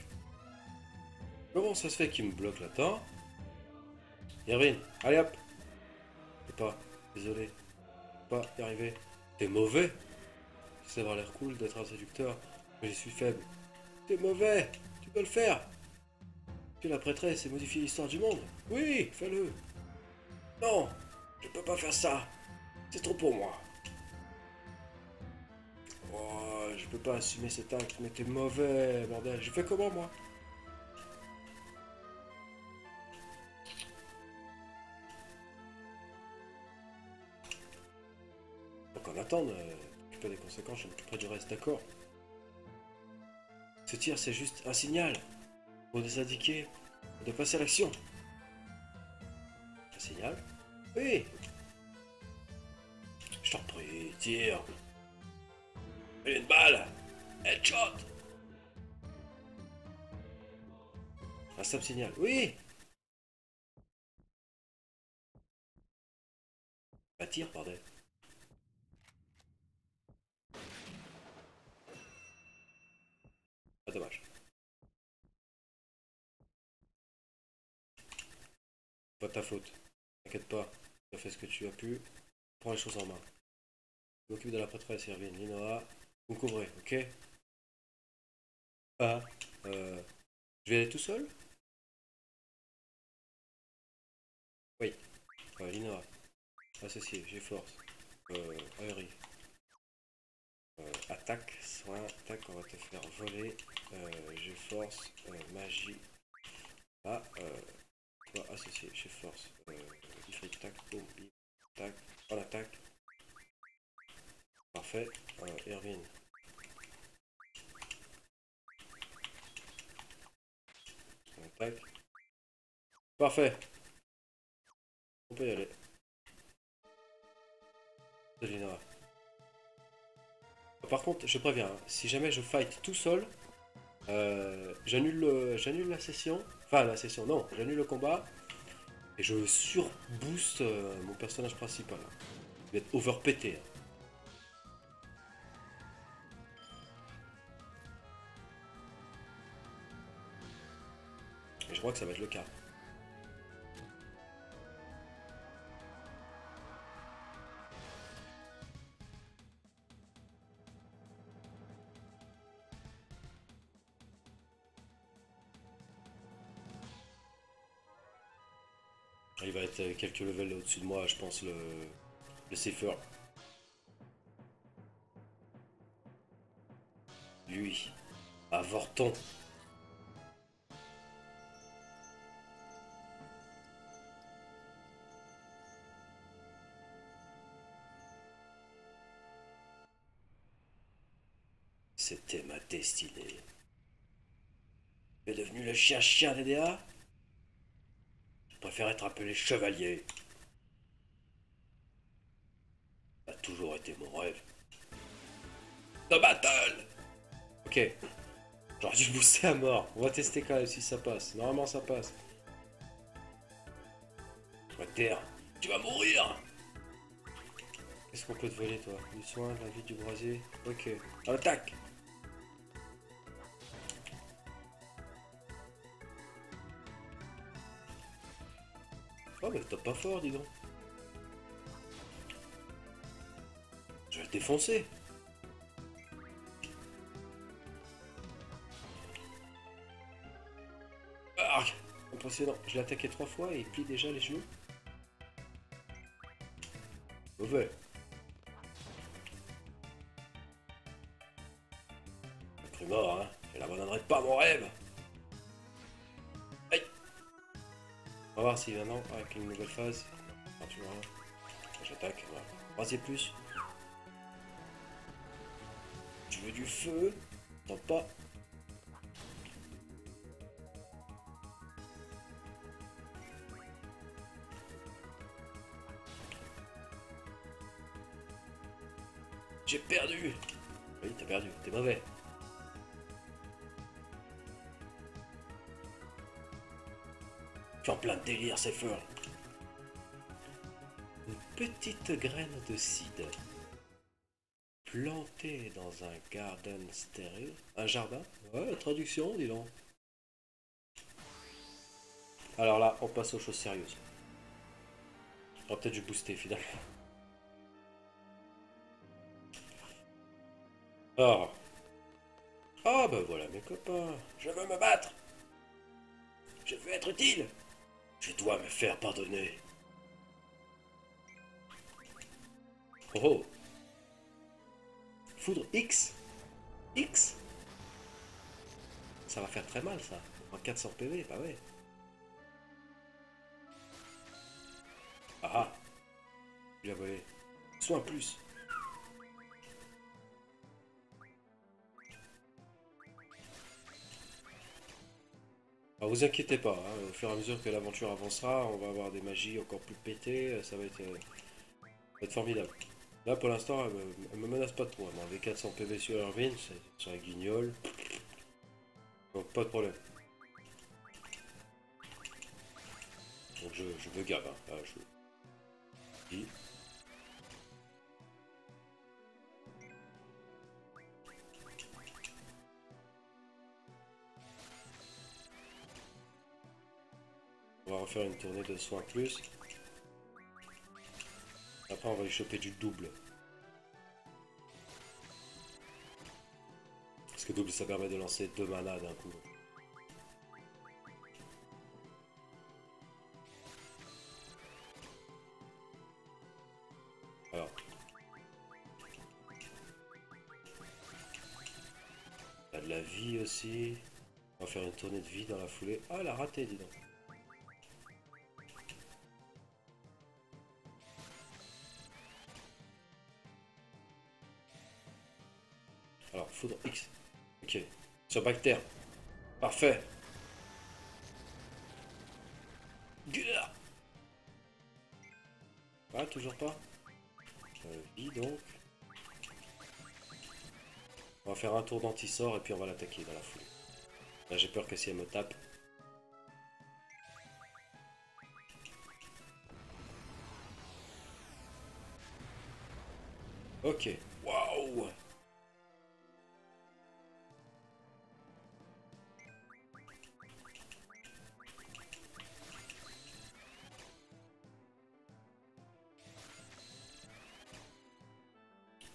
Comment ça se fait qu'il me bloque là-dedans? Irvine, allez hop. Je peux pas, désolé. Je peux pas y arriver. T'es mauvais? Ça va avoir l'air cool d'être un séducteur, mais je suis faible. T'es mauvais! Tu peux le faire! Tu es la prêtresse et modifier l'histoire du monde? Oui, fais-le! Non! Je peux pas faire ça! C'est trop pour moi! Oh, je peux pas assumer cet acte, mais t'es mauvais, bordel! Je fais comment, moi? Donc en attendant, je pas des conséquences, je m'occuperai du reste, d'accord? Ce tir, c'est juste un signal pour nous indiquer de passer à l'action. Un signal? Oui! Je t'en prie, tire! Une balle! Headshot! Un simple signal. Oui! Bah tire, bordel. Pas ta faute. T'inquiète pas. Tu as fait ce que tu as pu. Prends les choses en main. Je m'occupe de la prêtresse, Irvine. Linoa, vous me couvrez, ok? Ah, euh, je vais aller tout seul? Oui. Linoa, associé, j'ai force. Aérie. Attaque, soin, attaque, on va te faire voler. J'ai force, magie. Ah, toi associé, j'ai force. Il fait tac, boum, bim, tac, en attaque. Parfait. Irvine. En attaque. Parfait. On peut y aller. Linoa. Par contre, je préviens, hein, si jamais je fight tout seul, j'annule la session. Enfin, la session, non, j'annule le combat. Et je surboost mon personnage principal. Il va être overpété. Hein. Et je crois que ça va être le cas. Il va être quelques levels au-dessus de moi, je pense, le Cypher. Lui, avorton. C'était ma destinée. Tu es devenu le chien-chien des DA? Je préfère être appelé chevalier. Ça a toujours été mon rêve. The battle! Ok, j'aurais dû le booster à mort. On va tester quand même si ça passe. Normalement ça passe. Je vais te taire. Tu vas mourir! Qu'est-ce qu'on peut te voler toi? Du soin, de la vie, du brasier. Ok. Attaque! Oh mais t'as pas fort dis donc. Je vais le défoncer. Ah, impressionnant. Je l'ai attaqué 3 fois et il plie déjà les genoux. Mauvais. J'ai cru mort, hein. Je n'abandonnerai pas mon rêve. Aïe. On va voir si maintenant, avec une nouvelle phase. Ah, tu vois, j'attaque. Voilà. Brasier plus. Tu veux du feu? Tente pas. J'ai perdu. Oui, t'as perdu. T'es mauvais. Tu es en plein délire, c'est fort. Une petite graine de cide plantée dans un garden stérile. Un jardin? Ouais, traduction, dis donc. Alors là, on passe aux choses sérieuses. On va peut-être du booster finalement. Ah. Ah bah voilà mes copains. Je veux me battre. Je veux être utile. Je dois me faire pardonner. Oh oh. Foudre X. X. Ça va faire très mal ça. En 400 PV, bah ouais. Ah ah. Il a volé. Soin plus. Alors vous inquiétez pas, hein, au fur et à mesure que l'aventure avancera, on va avoir des magies encore plus pétées, ça va être formidable. Là pour l'instant, elle me menace pas trop, elle m'a enlevé 400 PV sur Irvine, c'est sur la guignole. Donc pas de problème. Donc je me gave, hein. Là, je dis. On va va faire une tournée de soins plus. Après, on va lui choper du double. Parce que double, ça permet de lancer 2 manas d'un coup. Alors. Il y a de la vie aussi. On va faire une tournée de vie dans la foulée. Ah, elle a raté, dis donc. Alors, foudre X. Ok. Sur bactère. Parfait. Ah, toujours pas. Vie donc. On va faire un tour d'anti-sort et puis on va l'attaquer dans la foulée. Là, j'ai peur que si elle me tape. Ok. Waouh.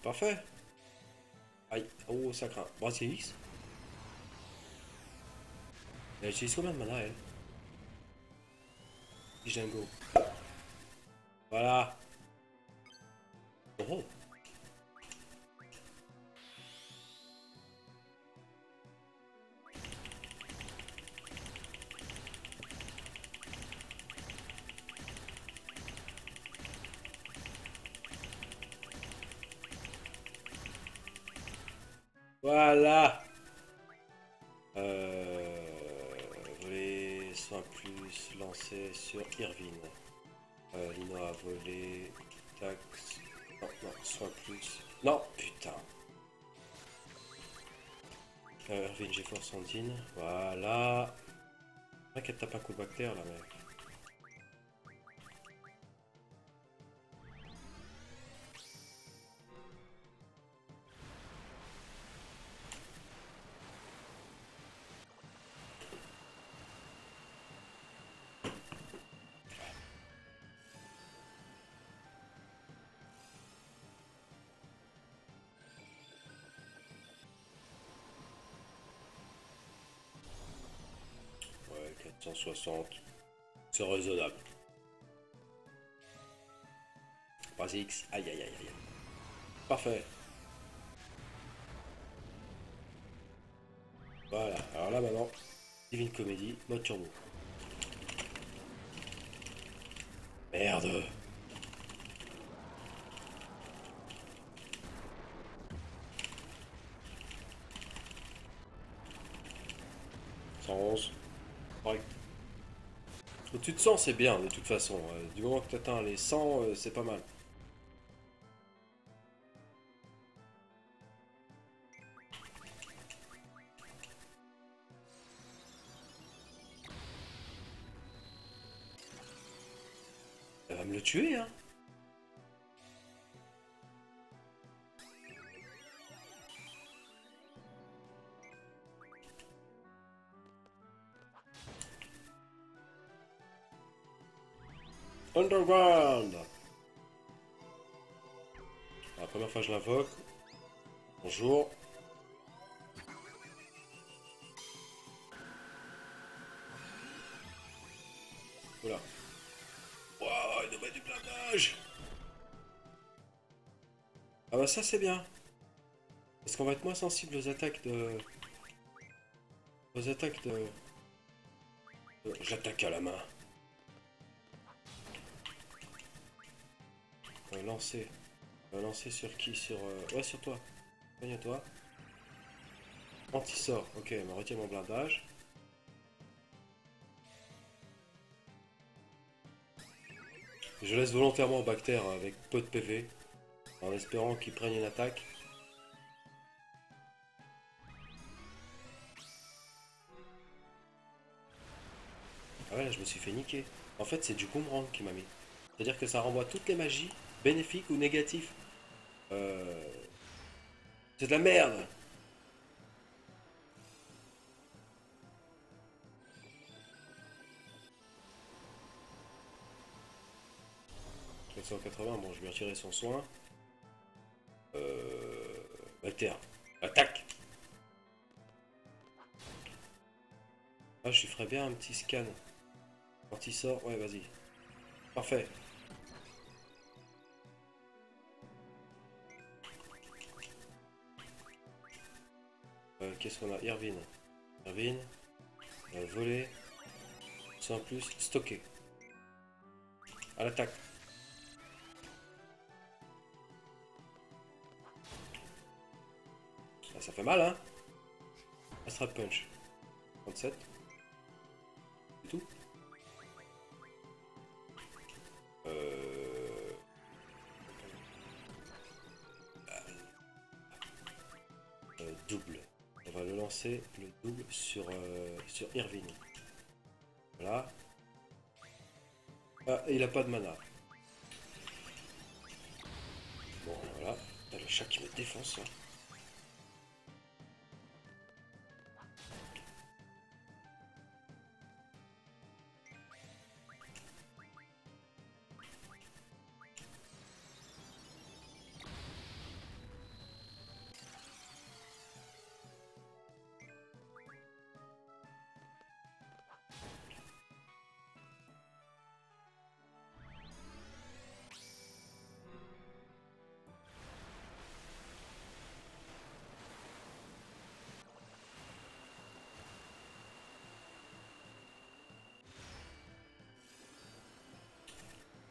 Parfait. Aïe. Oh, ça craint. Brassier X. Elle utilise combien de mana, elle? Django. Voilà. Oh. Voilà. Voler soin plus lancé sur Irvine. Lino a volé. Tac. Non, non, soin plus. Non, putain. Irvine, j'ai force Sandine. Voilà. Ah, qu'elle tape un coup de bactère là, mec. Ouais, 460. C'est raisonnable. Bras X. Aïe, aïe, aïe, aïe. Parfait. Voilà. Alors là, maintenant, Divine Comédie, mode turbo. Merde. 111. Correct. Au-dessus de 100, c'est bien, de toute façon. Du moment que tu atteins les 100, c'est pas mal. Elle va me le tuer, hein. Underground. La première fois que je l'invoque. Bonjour. Voilà. Waouh, il nous met du blindage. Ah bah ça c'est bien. Parce qu'on va être moins sensible aux attaques de... Aux attaques de... J'attaque à la main. Lancer. Lancer sur qui? Sur... Ouais, sur toi. Soigne toi. Anti-sort. Ok, elle me retient mon blindage. Je laisse volontairement Bactère avec peu de PV. En espérant qu'il prenne une attaque. Ah ouais, là, je me suis fait niquer. En fait, c'est du boomerang qui m'a mis. C'est-à-dire que ça renvoie toutes les magies, bénéfiques ou négatives. C'est de la merde. 180. Bon, je vais retirer son soin. Bactère. Attaque. Ah, je lui ferais bien un petit scan. Quand il sort, ouais, vas-y. Parfait. Qu'est-ce qu'on a? Irvine. Irvine. Voler. Sans plus. Stocker. À l'attaque. Ah, ça fait mal, hein? Astral Punch. 37. C'est tout. Double. On va le lancer, le double, sur Irvine. Voilà. Ah, et il a pas de mana. Bon, voilà. T'as le chat qui me défonce, là.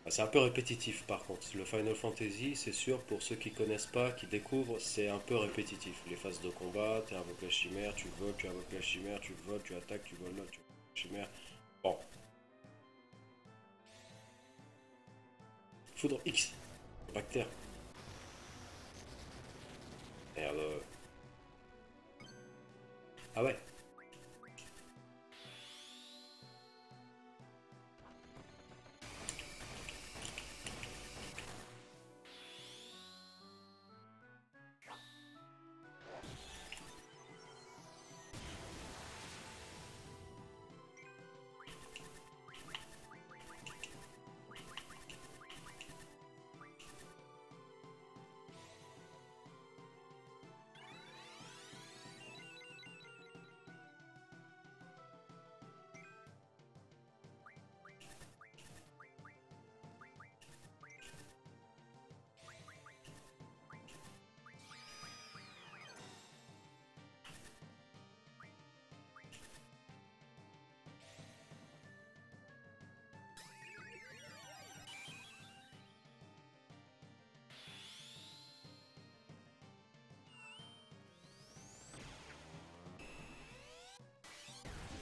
C'est un peu répétitif par contre. Le Final Fantasy, c'est sûr, pour ceux qui connaissent pas, qui découvrent, c'est un peu répétitif. Les phases de combat, tu invoques la chimère, tu voles, tu invoques la chimère, tu voles, tu attaques, tu voles là, tu invoques la chimère. Bon. Foudre X. Bactère. Merde. Ah ouais.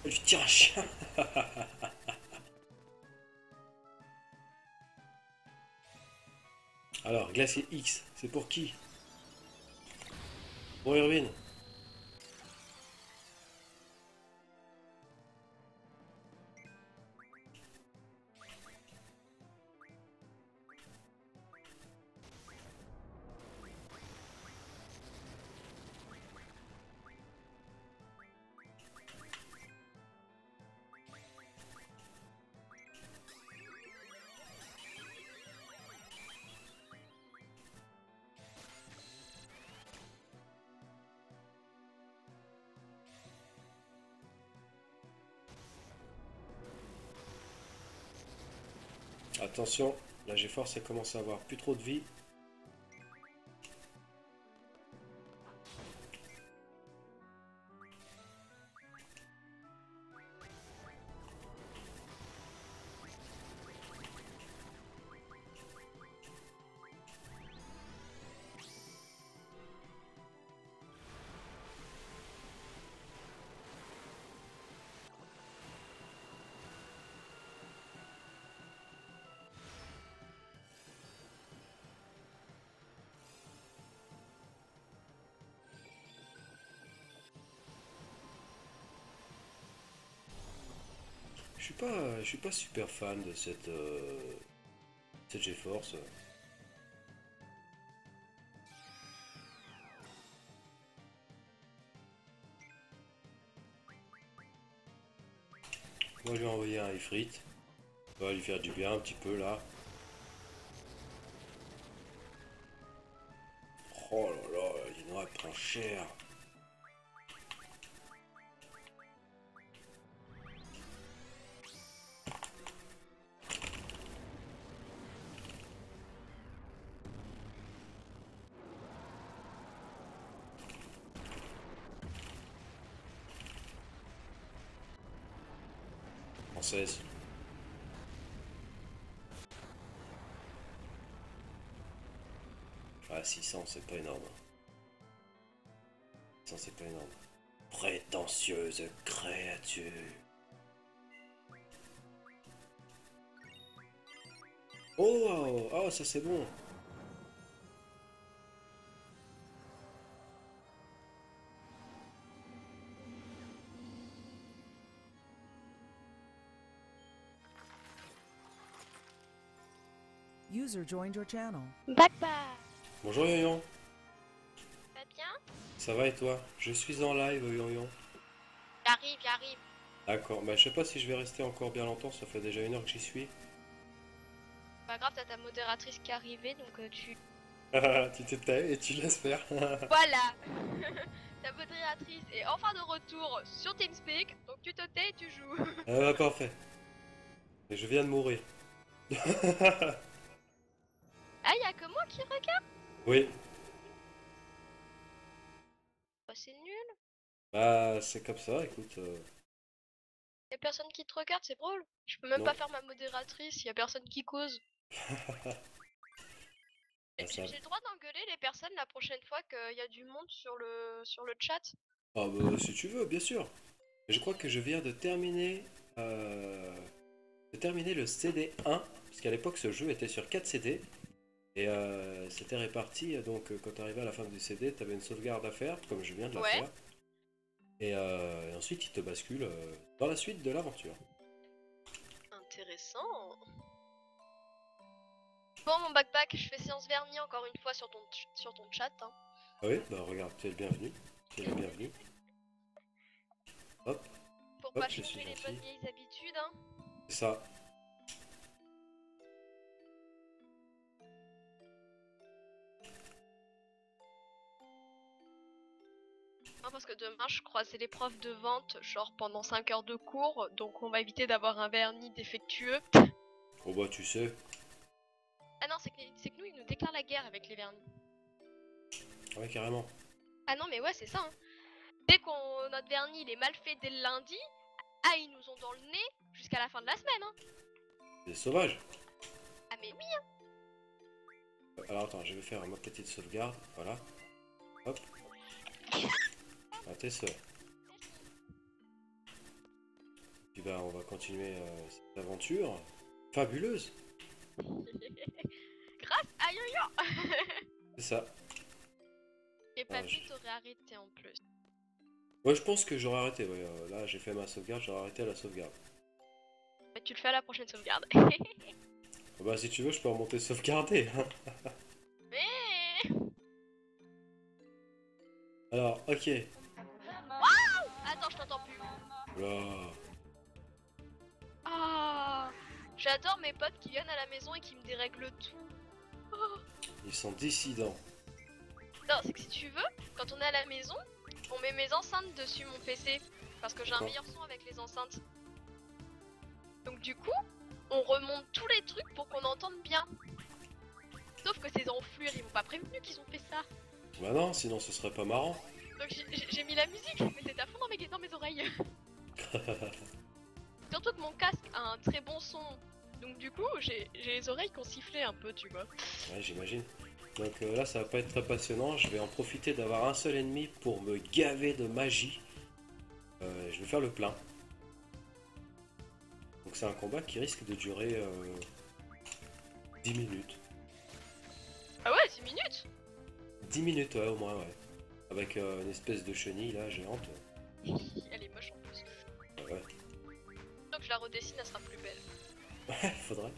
Je tire un chien. Alors, glacier X, c'est pour qui? Pour Irvine. Attention, la GeForce elle commence à avoir plus trop de vie. Je suis pas super fan de cette GeForce. On va lui envoyer un Ifrit. On va lui faire du bien un petit peu là. Oh là là, l'inoa prend cher. Française. Ah, 600, c'est pas énorme. 600, c'est pas énorme. Prétentieuse créature. Oh, oh, ça c'est bon. User joined your channel. Papa, Bonjour Yoyon. va bien? Ça va et toi? Je suis en live Yoyon. J'arrive. D'accord, bah je sais pas si je vais rester encore bien longtemps, ça fait déjà 1 heure que j'y suis. Pas grave, t'as ta modératrice qui est arrivée, donc tu... Tu te tais et tu laisses faire. Voilà. Ta modératrice est enfin de retour sur TeamSpeak, donc tu te tais et tu joues. Ah bah parfait. Et je viens de mourir. Ah, y'a que moi qui regarde? Oui, Bah, c'est nul. bah c'est comme ça, écoute. Y'a personne qui te regarde, c'est drôle. Je peux même Non. pas faire ma modératrice, y'a personne qui cause. Ah, ça... J'ai le droit d'engueuler les personnes la prochaine fois qu'il y a du monde sur le chat. Ah bah si tu veux, bien sûr. Je crois que je viens de terminer le CD 1, parce qu'à l'époque ce jeu était sur 4 CD. Et c'était réparti, donc quand tu arrivais à la fin du CD, tu avais une sauvegarde à faire, comme je viens de la Ouais. faire. Et ensuite il te bascule dans la suite de l'aventure. Intéressant. Bon, mon backpack, je fais séance vernis encore une fois sur ton chat. Hein. Ah oui, bah regarde, tu es le bienvenu. Tu es le bienvenu. Hop, Pour hop, pas je suis changer les gentil. bonnes vieilles habitudes. Hein. C'est ça. Non, parce que demain, je croise l'épreuve de vente, genre pendant 5 heures de cours, donc on va éviter d'avoir un vernis défectueux. Oh bah tu sais. Ah non, c'est que nous, ils nous déclarent la guerre avec les vernis. Ouais, carrément. Ah non, mais ouais, c'est ça. Hein. Dès qu'on notre vernis il est mal fait dès le lundi, ah, ils nous ont dans le nez jusqu'à la fin de la semaine. Hein. C'est sauvage. Ah mais oui. Hein. Alors attends, je vais faire ma petite sauvegarde. Voilà. Hop. Ah, t'es seul. Puis bah on va continuer cette aventure fabuleuse. Grâce à Yo-Yo. C'est ça. Et pas vu, t'aurais arrêté en plus. Ouais, je pense que j'aurais arrêté. Ouais. Là, j'ai fait ma sauvegarde, j'aurais arrêté à la sauvegarde. Mais tu le fais à la prochaine sauvegarde. Bah, si tu veux, je peux remonter sauvegarder. Hein. Mais... Alors, ok. Waouh. Attends, je t'entends plus. Là. Ah, j'adore mes potes qui viennent à la maison et qui me dérèglent tout. Oh. Ils sont dissidents. Non, c'est que si tu veux, quand on est à la maison, on met mes enceintes dessus mon PC. Parce que j'ai un meilleur son avec les enceintes. Donc du coup, on remonte tous les trucs pour qu'on entende bien. Sauf que ces enflures, ils m'ont pas prévenu qu'ils ont fait ça. Bah non, sinon ce serait pas marrant. Donc j'ai mis la musique, mais c'est à fond dans mes oreilles. Surtout que mon casque a un très bon son. Donc du coup, j'ai les oreilles qui ont sifflé un peu, tu vois. Ouais, j'imagine. Donc là, ça va pas être très passionnant. Je vais en profiter d'avoir un seul ennemi pour me gaver de magie. Je vais faire le plein. Donc c'est un combat qui risque de durer 10 minutes. Ah ouais, 10 minutes. 10 minutes, ouais, au moins, ouais. Avec une espèce de chenille, là, géante. Elle est moche en plus. Ouais, Donc je la redessine, elle sera plus belle. ouais, faudrait.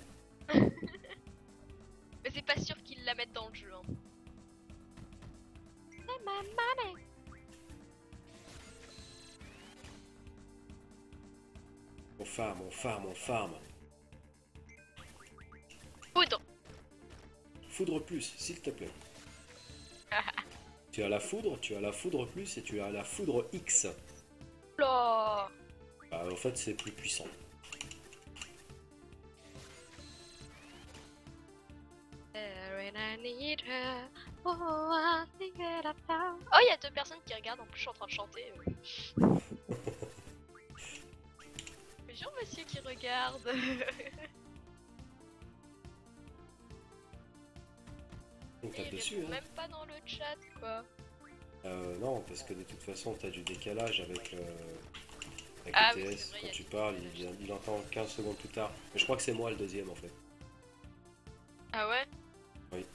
Mais c'est pas sûr qu'ils la mettent dans le jeu. Hein. C'est ma maman. On farm, on farm, on farm. Poudre. Foudre plus, s'il te plaît. Tu as la foudre, tu as la foudre plus et tu as la foudre X. Là. Bah, en fait, c'est plus puissant. When I need her, oh, I think that I found- Oh, il y a 2 personnes qui regardent, en plus je suis en train de chanter. Bonjour monsieur qui regarde. On Il tape dessus, répond hein. même pas dans le chat quoi. Non, parce que de toute façon, t'as du décalage avec, Ah le oui, TS. c'est vrai, il y Quand a tu du parles, décalage. il entend 15 secondes plus tard. Mais je crois que c'est moi le deuxième en fait. Ah ouais? Oui.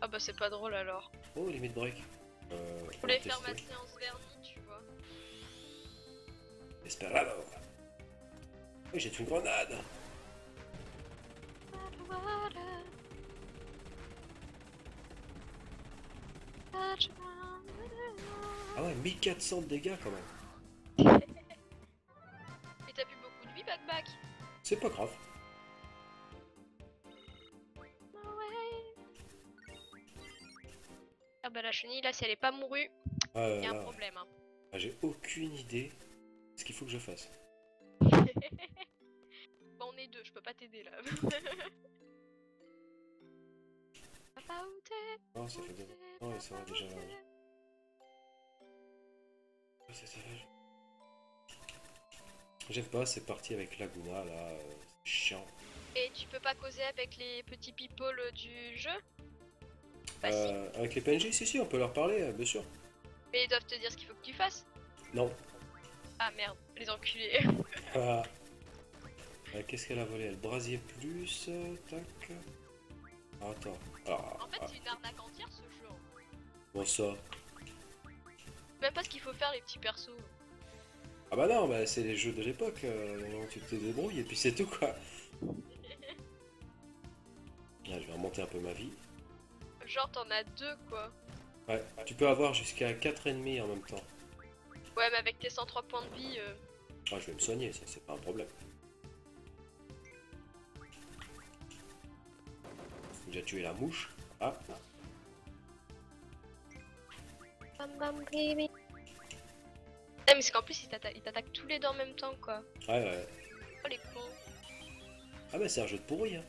Ah bah c'est pas drôle alors. Oh, limite break. Je On voulais va faire ma tester. séance vernis, tu vois. Esperado. Oui, j'ai une grenade. Ah ouais, 1400 de dégâts quand même. Et t'as plus beaucoup de vie, Back. C'est pas grave. Ah bah la chenille là, si elle est pas mourue, Ah, y a un là, problème. Hein. ah, j'ai aucune idée de ce qu'il faut que je fasse. Bah on est 2, je peux pas t'aider là. Non, ça fait deux. Non, ouais, ça va déjà. C'est ça. J'aime pas, c'est parti avec Laguna là. C'est chiant. Et tu peux pas causer avec les petits people du jeu? Bah si, Avec les PNJ, si, on peut leur parler, bien sûr. mais ils doivent te dire ce qu'il faut que tu fasses. Non. Ah merde, les enculés. Ah. Qu'est-ce qu'elle a volé? Elle brasier plus. Tac. Ah, attends. En fait, c'est une arnaque entière ce jeu. Hein. Bon, ça. Même pas ce qu'il faut faire les petits persos. Ah bah non, bah c'est les jeux de l'époque. Tu te débrouilles et puis c'est tout quoi. Là, je vais remonter un peu ma vie. Genre t'en as 2 quoi. Ouais, tu peux avoir jusqu'à 4 ennemis en même temps. Ouais, mais avec tes 103 points de vie. Ah, je vais me soigner, ça c'est pas un problème. J'ai déjà tué la mouche. Ah, Bam bam baby. Ah, mais c'est qu'en plus ils t'attaquent tous les deux en même temps quoi. ouais. Oh les cons. Ah bah c'est un jeu de pourri hein.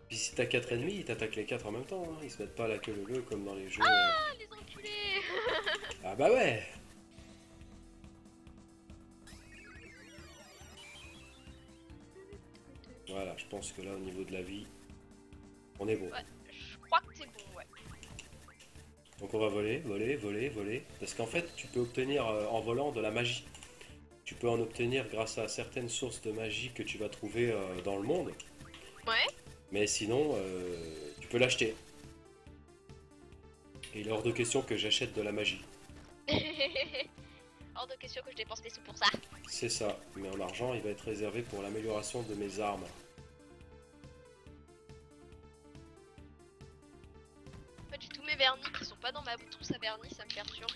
Puis si t'as 4 ennemis, ils t'attaquent les 4 en même temps, hein. Ils se mettent pas la queue leu comme dans les jeux. Ah les enculés. Ah bah ouais. Voilà, je pense que là au niveau de la vie, on est bon. Ouais, je crois que c'est bon, ouais. Donc on va voler. Parce qu'en fait, tu peux obtenir en volant de la magie. Tu peux en obtenir grâce à certaines sources de magie que tu vas trouver dans le monde. Ouais. Mais sinon, tu peux l'acheter. Et il est hors de question que j'achète de la magie. Hors de question que je dépense des sous pour ça. C'est ça. Mais en argent, il va être réservé pour l'amélioration de mes armes. En fait, j'ai tous mes vernis qui sont pas dans ma trousse à vernis, ça me perturbe.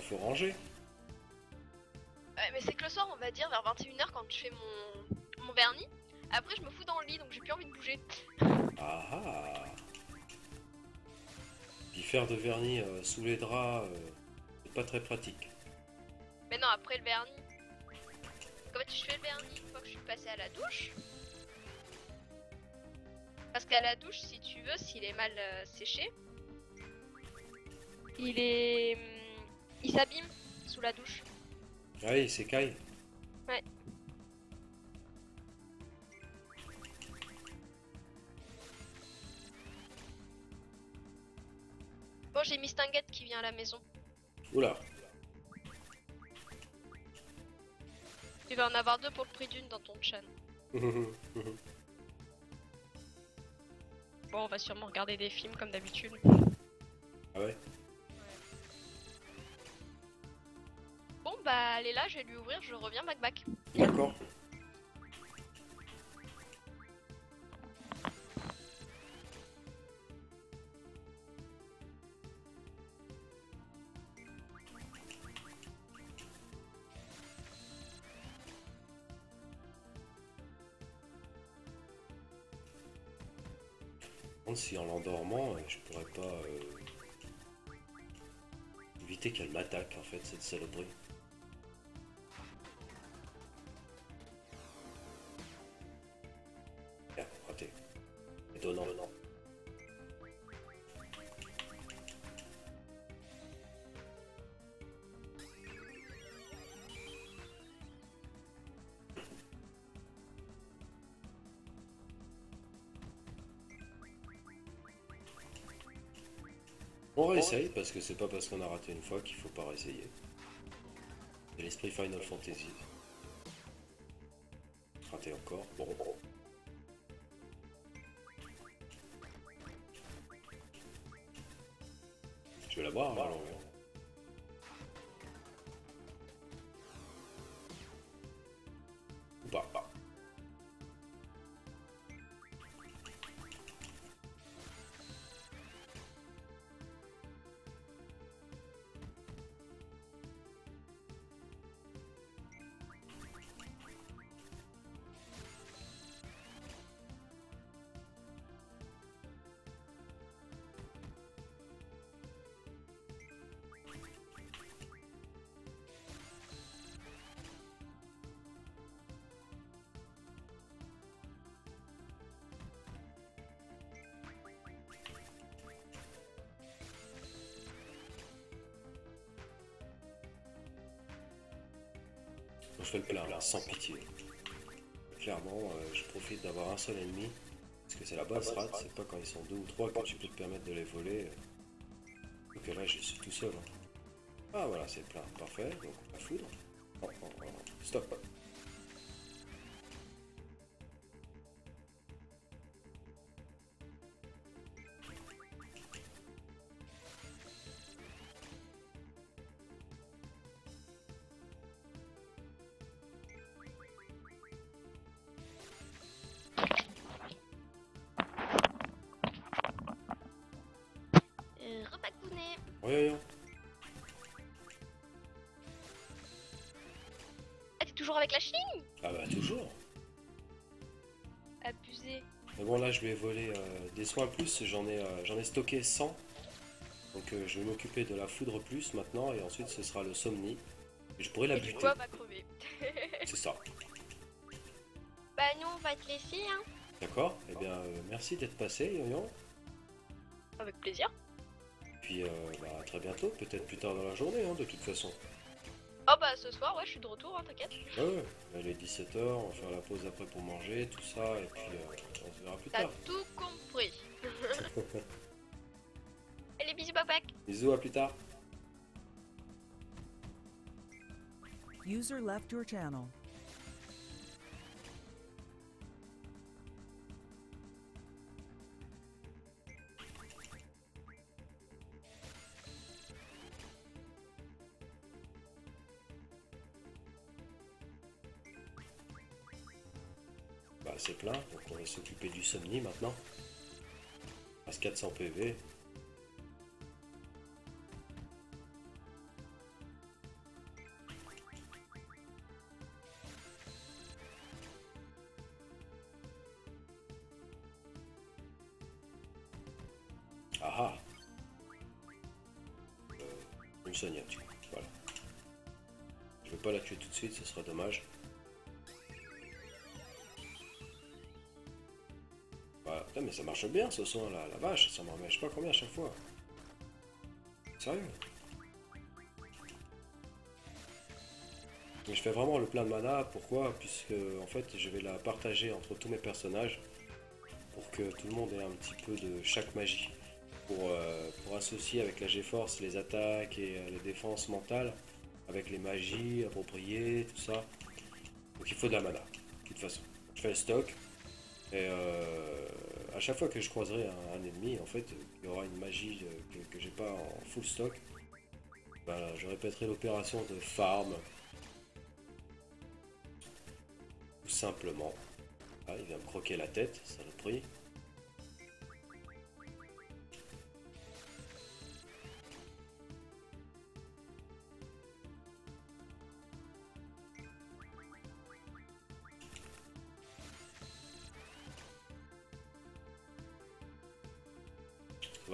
Faut ranger. Ouais, mais c'est que le soir, on va dire vers 21h quand je fais mon vernis. Après, je me fous dans le lit donc j'ai plus envie de bouger. Ah ah. Puis faire de vernis sous les draps, c'est pas très pratique. Mais non, après le vernis. En fait, je fais le vernis une fois que je suis passée à la douche. Parce qu'à la douche, si tu veux, s'il est mal séché, il s'abîme sous la douche. Ah oui, c'est Kai. Ouais. Bon, j'ai mis Stinguette qui vient à la maison. Oula. Tu vas en avoir 2 pour le prix d'une dans ton chan. Bon, on va sûrement regarder des films comme d'habitude. Ah ouais. Bon, bah, elle est là, je vais lui ouvrir, je reviens, back. D'accord. demande si en l'endormant, je pourrais pas éviter qu'elle m'attaque en fait, cette saloperie. Merde, raté. Étonnant, non. On réessaye parce que c'est pas parce qu'on a raté une fois qu'il faut pas réessayer. C'est l'esprit Final Fantasy. Raté encore. Bon. Je vais la voir alors. Ou pas. Je fais le plein là, sans pitié. Clairement, je profite d'avoir un seul ennemi. Parce que c'est la base rat, c'est pas quand ils sont deux ou trois que tu peux te permettre de les voler. Donc là, je suis tout seul. Hein. Ah voilà, c'est plein, parfait. Donc la foudre. Oh, oh, oh. Stop. Repacounet. Voyons. Ah, t'es toujours avec la Chine? Ah bah toujours. Abusé. Mais bon là je lui ai volé des soins plus, j'en ai stocké 100. Donc je vais m'occuper de la foudre plus maintenant et ensuite ce sera le somni. Et je pourrais la Et du buter. coup, elle va crever. C'est ça. Bah, nous, on va te laisser, hein. D'accord. Eh bien merci d'être passé, Yoyon. Avec plaisir. Puis bah, à très bientôt, peut-être plus tard dans la journée, hein, de toute façon. Oh, bah, ce soir, ouais, je suis de retour, hein, t'inquiète. Ouais, il est 17h, on va faire la pause après pour manger, tout ça, et puis on se verra plus T'as tard. tout compris. Allez, bisous, Babac. Bisous, à plus tard. User left your channel. Bah c'est plein, donc on va s'occuper du somni maintenant. Il reste 400 PV. Ah ah. Une Sonia, tu vois. Voilà. Je vais pas la tuer tout de suite, ce sera dommage. Voilà. Putain, mais ça marche bien ce soin là, la vache, ça m'en met je sais pas combien à chaque fois. Sérieux? Mais je fais vraiment le plein de mana, pourquoi? Puisque en fait je vais la partager entre tous mes personnages pour que tout le monde ait un petit peu de chaque magie. Pour associer avec la G-Force les attaques et les défenses mentales, avec les magies appropriées, tout ça. Donc il faut de la mana, de toute façon. Je fais le stock, et à chaque fois que je croiserai un ennemi, en fait, il y aura une magie que j'ai pas en full stock, bah, je répéterai l'opération de farm. Tout simplement. Ah, il vient me croquer la tête, saloperie.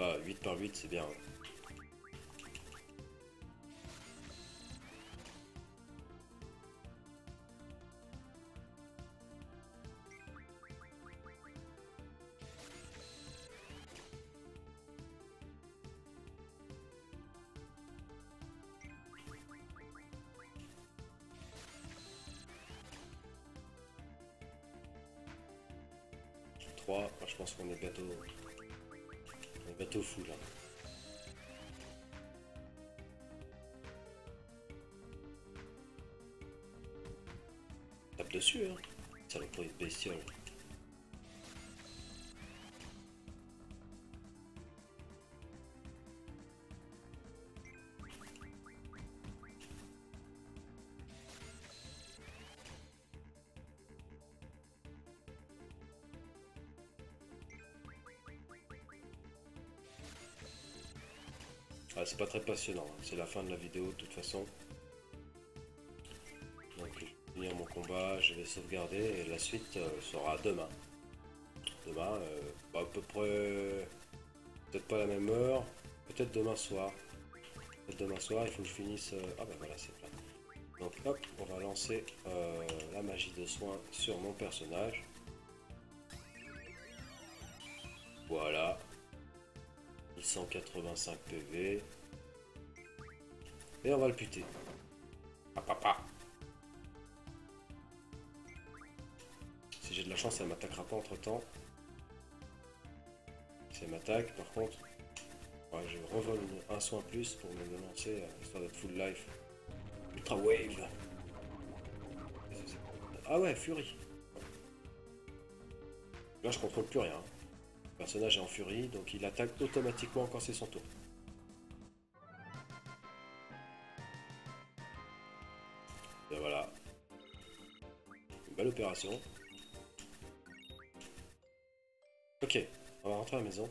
Voilà, 8 par 8 c'est bien. Moi, je pense qu'on est bientôt fou là. Tape dessus, hein. Saloperie de bestiole. Ah, c'est pas très passionnant, hein. C'est la fin de la vidéo de toute façon. Donc je vais finir mon combat, je vais sauvegarder et la suite sera demain. Demain, à peu près, peut-être pas à la même heure, peut-être demain soir. Peut-être demain soir, il faut que je finisse. Ah bah voilà, c'est plein. Donc hop, on va lancer la magie de soin sur mon personnage. Voilà. 185 PV. Et on va le buter. Ah, papa. Si j'ai de la chance, elle m'attaquera pas entre temps. Si elle m'attaque, par contre, ouais, je revole un soin plus pour me lancer, histoire d'être full life. Ultra wave. Ah ouais, Fury. Là, je contrôle plus rien. Le personnage est en furie, donc il attaque automatiquement quand c'est son tour. Et voilà. Une belle opération. Ok, on va rentrer à la maison.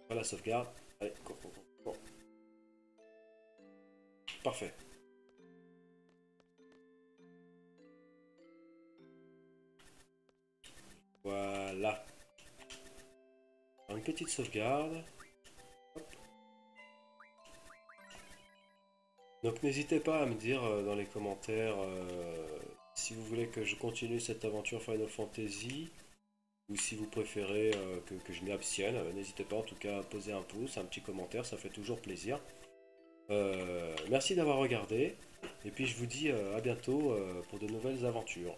Voilà la sauvegarde. Allez, cours. Parfait. Voilà. Une petite sauvegarde. Hop. Donc n'hésitez pas à me dire dans les commentaires si vous voulez que je continue cette aventure Final Fantasy ou si vous préférez que je m'y abstienne. N'hésitez pas en tout cas à poser un pouce, un petit commentaire, ça fait toujours plaisir. Merci d'avoir regardé et puis je vous dis à bientôt pour de nouvelles aventures.